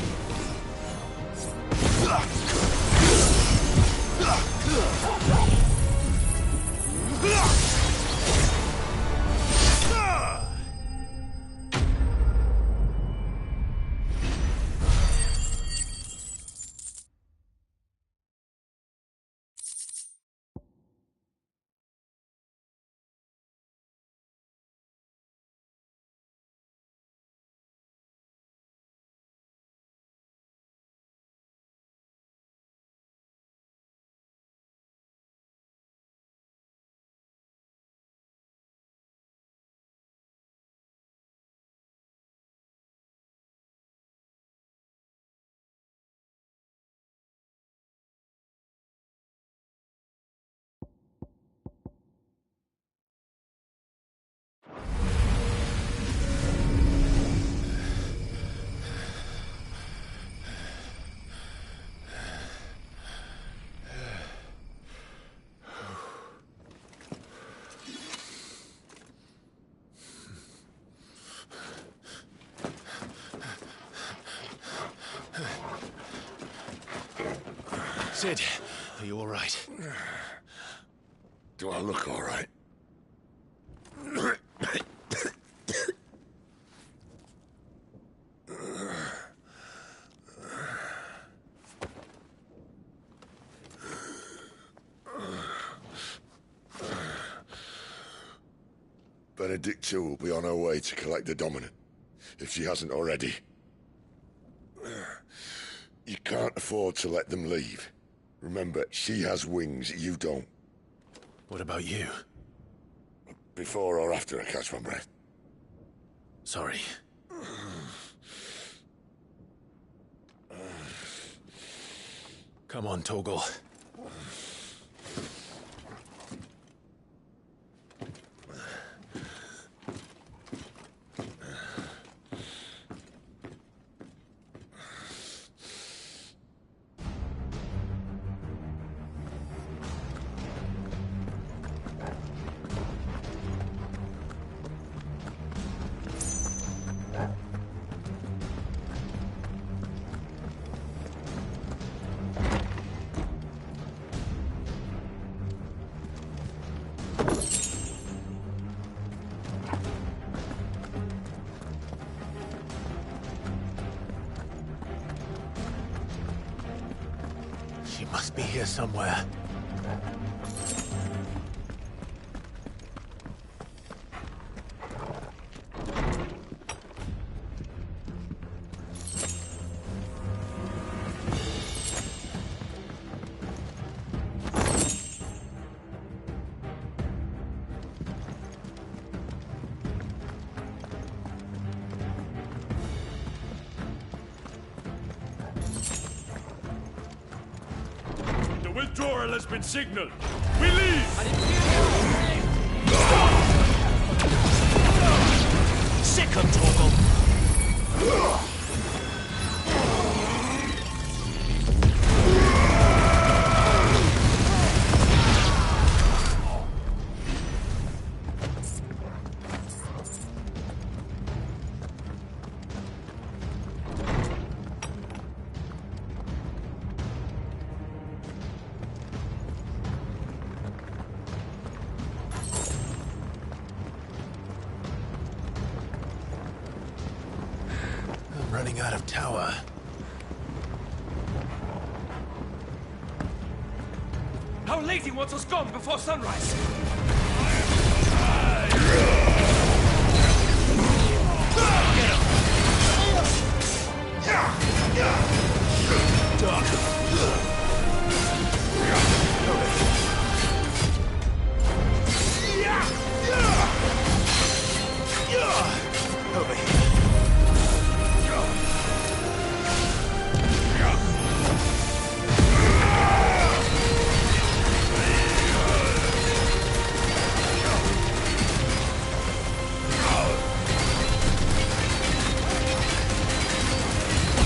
Speaker 5: Sid, are you all right?
Speaker 1: Do I look all right? Benedicta will be on her way to collect the Dominant, if she hasn't already. You can't afford to let them leave. Remember, she has wings, you don't.
Speaker 2: What about you?
Speaker 1: Before or after I catch my breath?
Speaker 2: Sorry. Come on, Torgal. She must be here somewhere.
Speaker 16: Withdrawal has been signaled. We leave!
Speaker 5: Sick of Torgal!
Speaker 2: running out of tower.
Speaker 16: Our lady wants us gone before sunrise.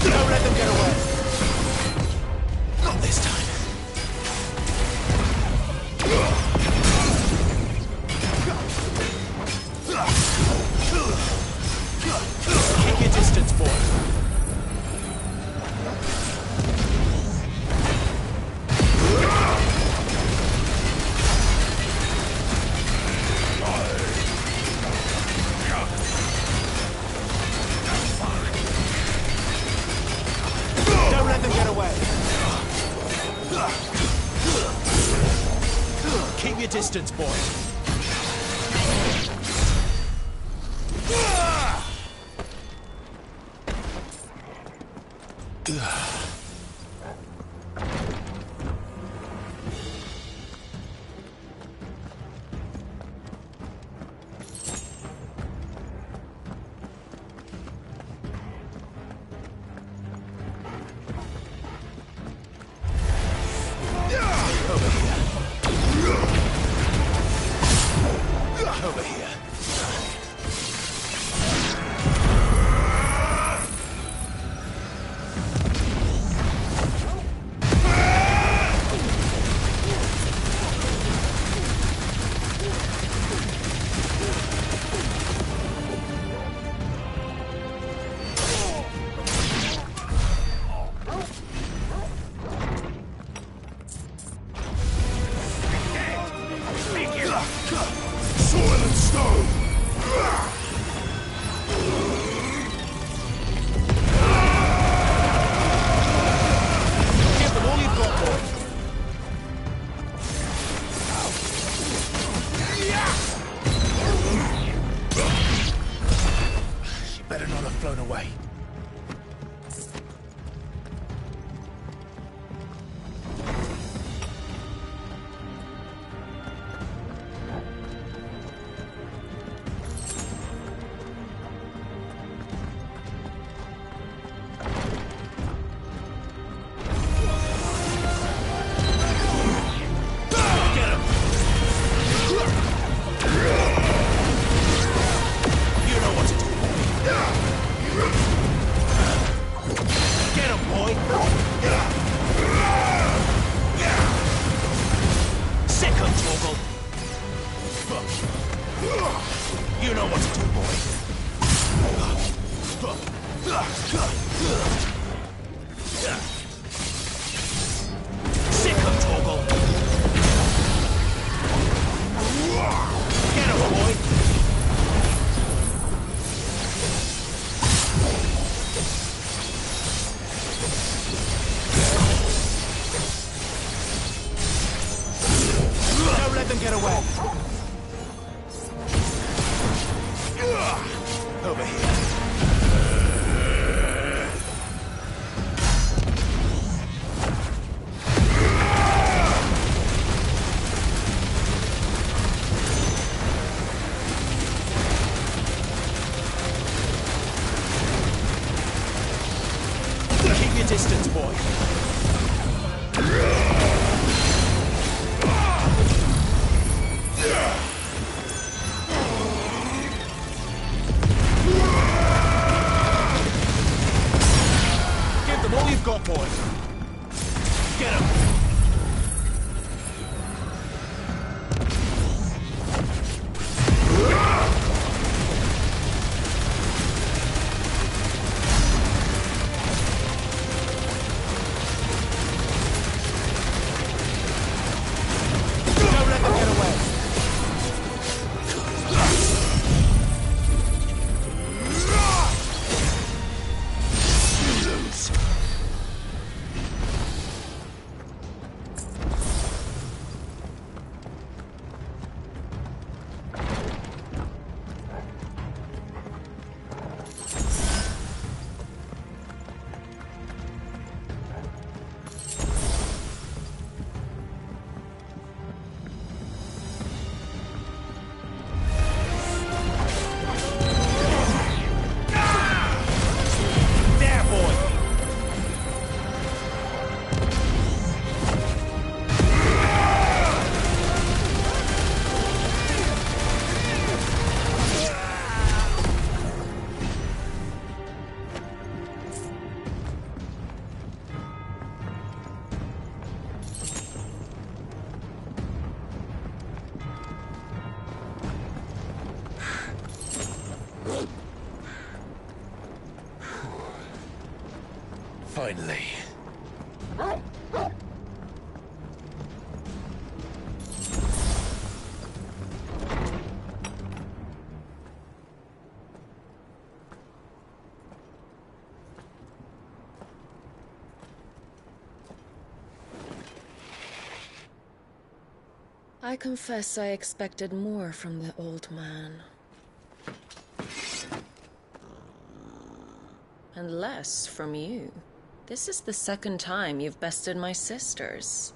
Speaker 2: Don't let them get away. Not this time. Keep your distance, boy. Don't let them get away. Keep your distance, boy. Over here.
Speaker 16: Soil and stone!
Speaker 2: Give them all you've got, boy. She better not have flown away. You know what to do, boy. Sick of Torgal. Get him, boy. Don't let them get away. Over here. Keep your distance, boy. Give them all you've got, boy. Get him. Don't let them get away.
Speaker 5: Finally.
Speaker 3: I confess I expected more from the old man. And less from you. This is the second time you've bested my sisters.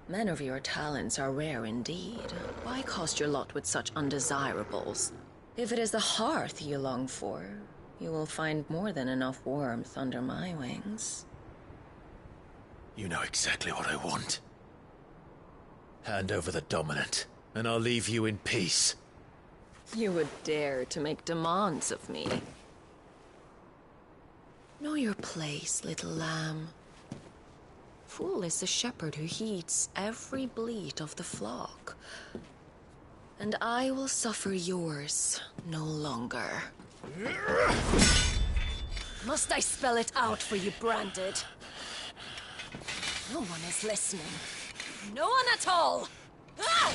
Speaker 3: Men of your talents are rare indeed. Why cast your lot with such undesirables? If it is the hearth you long for, you will find more than enough warmth under my wings.
Speaker 5: You know exactly what I want. Hand over the dominant, and I'll leave you in peace.
Speaker 3: You would dare to make demands of me. Know your place, little lamb. Fool is the shepherd who heeds every bleat of the flock. And I will suffer yours no longer. Must I spell it out for you, Branded? No one is listening. No one at all! Ah!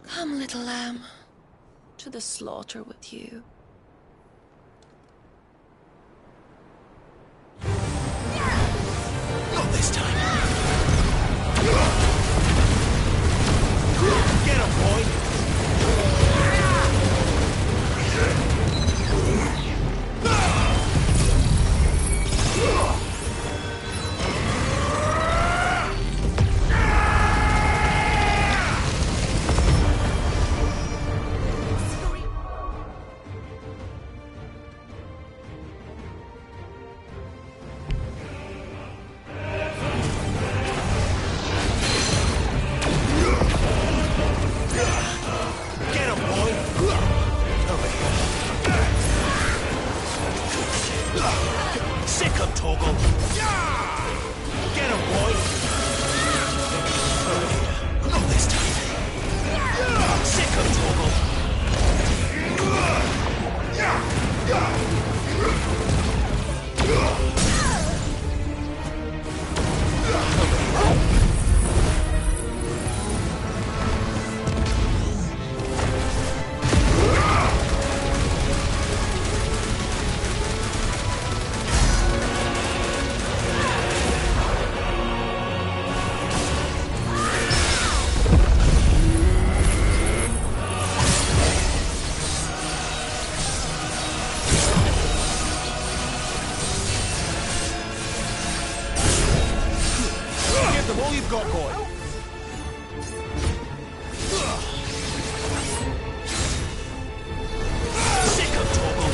Speaker 3: Come, little lamb, to the slaughter with you.
Speaker 5: Not this time. Get him, boy! All you've got, boy. Sick of trouble.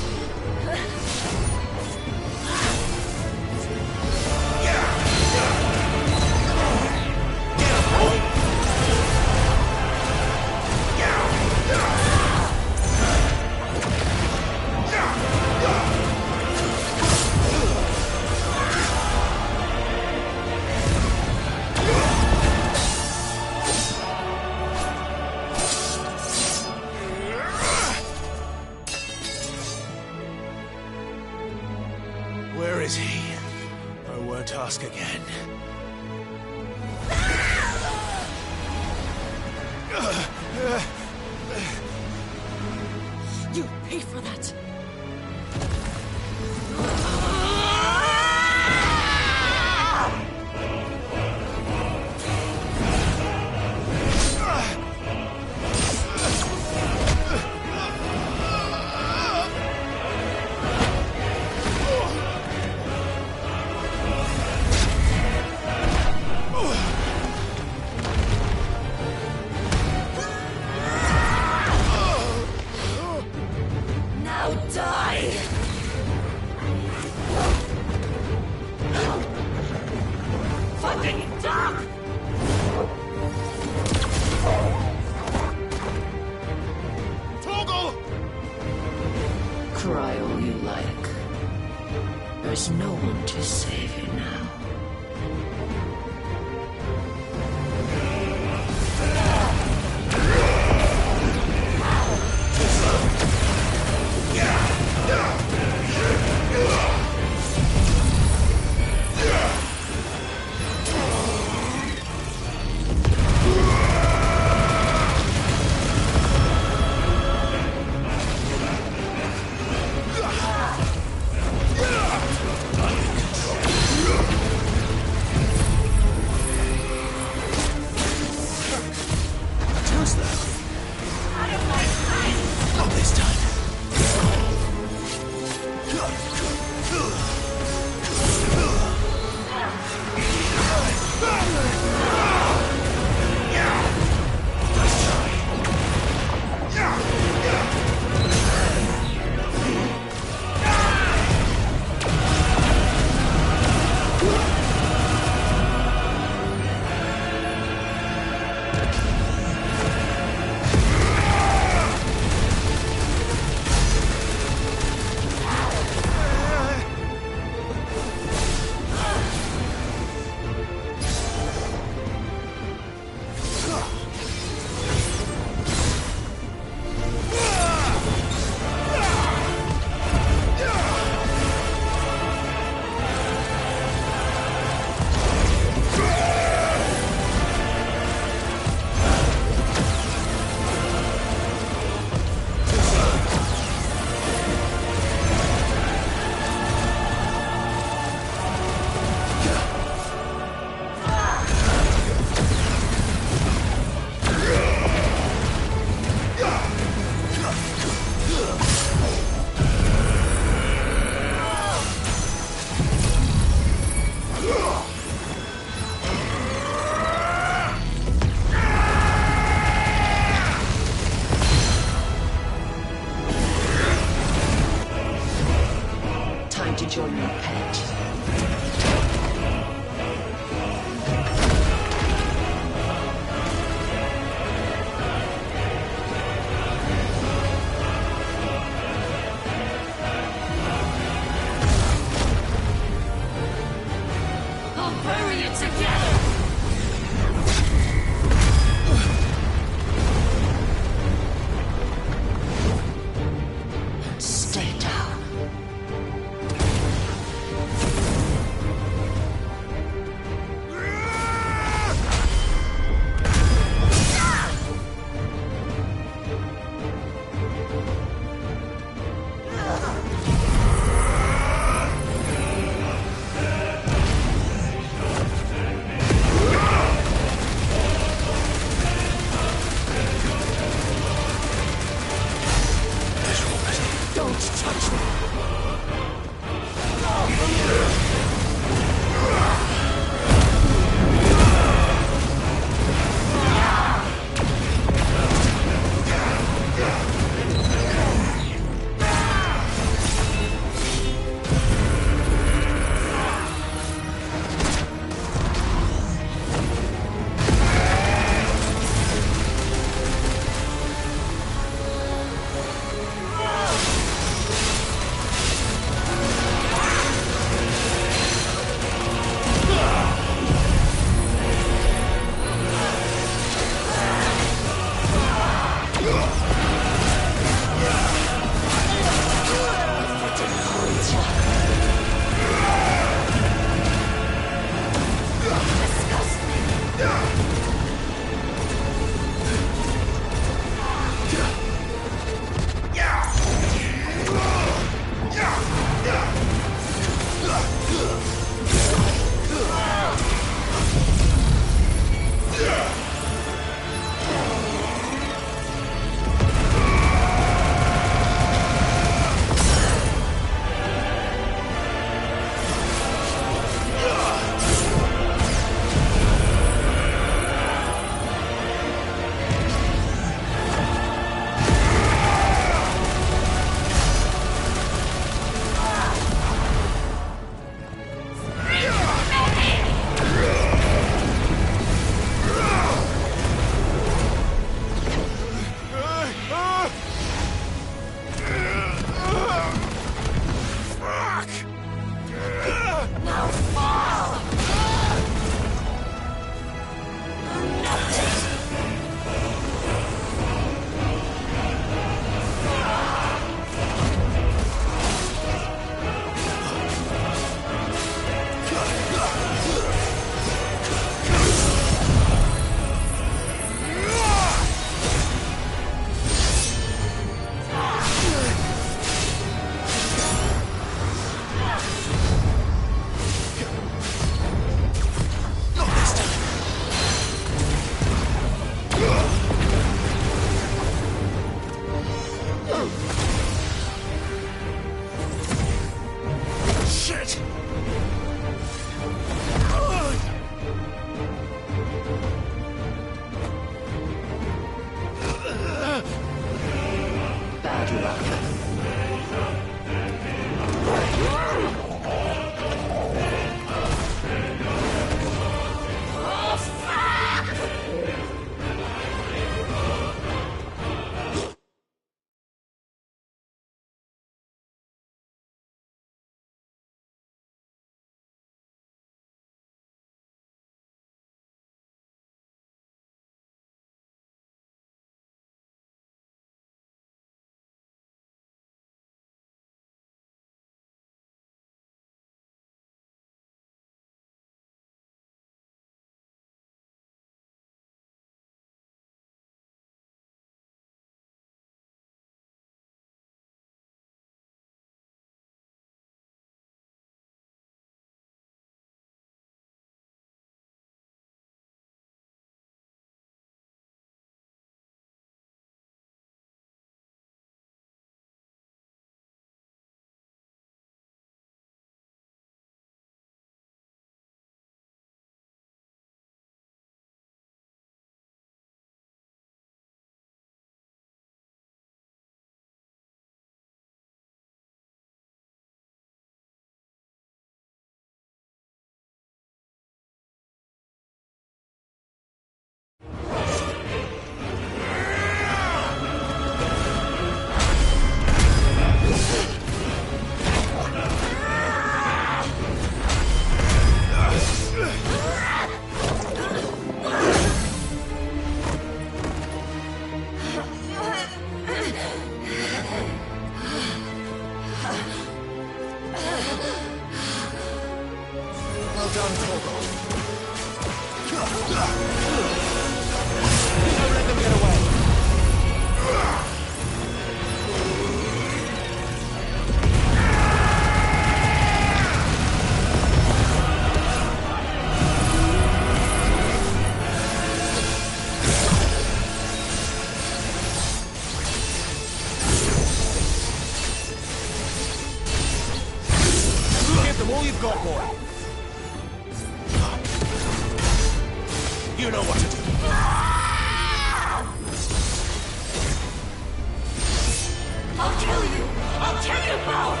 Speaker 4: Kill you both!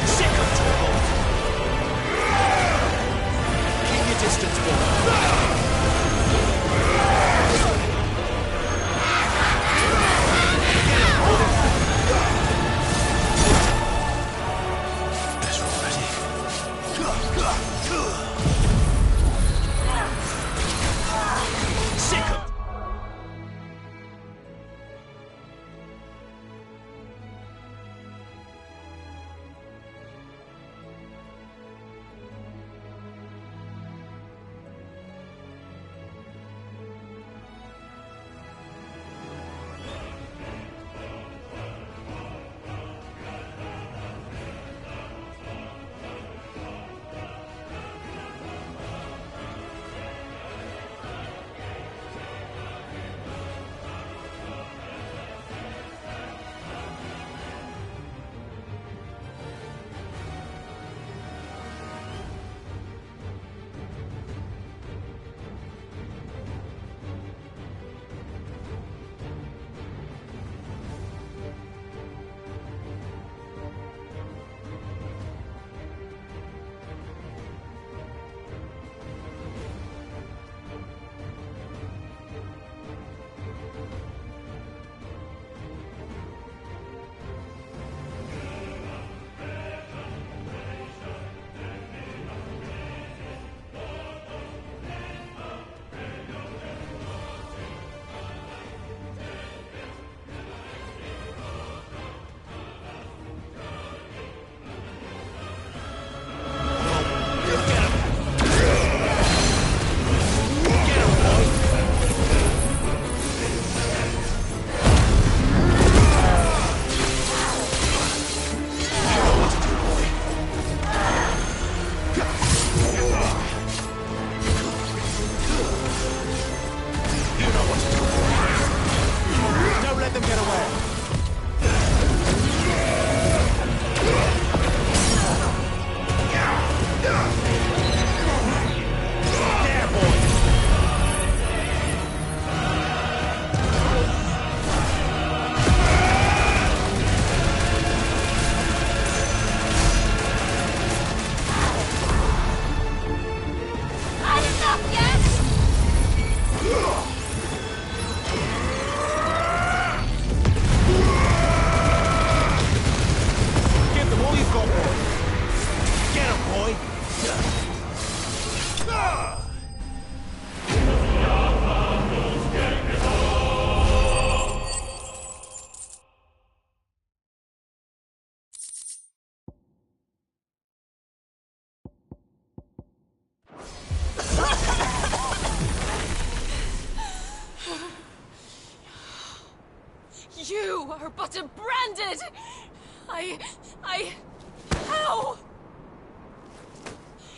Speaker 4: Sick of trouble! Keep your distance, boy.
Speaker 3: You are but a branded! How?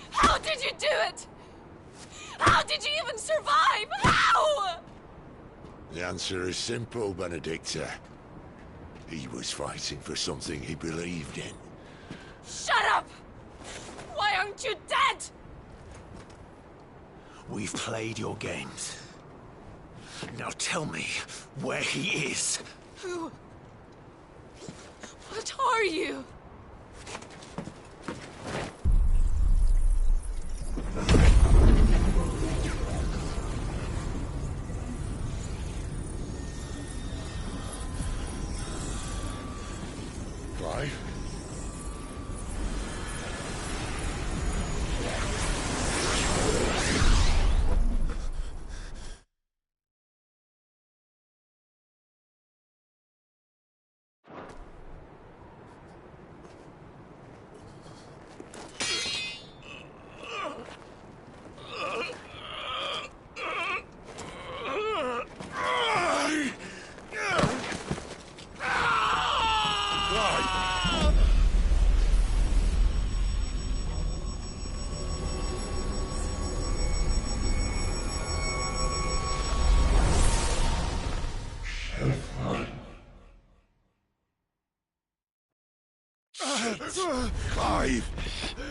Speaker 3: How did you do it? How did you even survive? How?
Speaker 1: The answer is simple, Benedicta. He was fighting for something he believed in.
Speaker 3: Shut up! Why aren't you dead?
Speaker 2: We've played your games. Now tell me where he is.
Speaker 3: Who? What are you?
Speaker 1: Clive? Clive!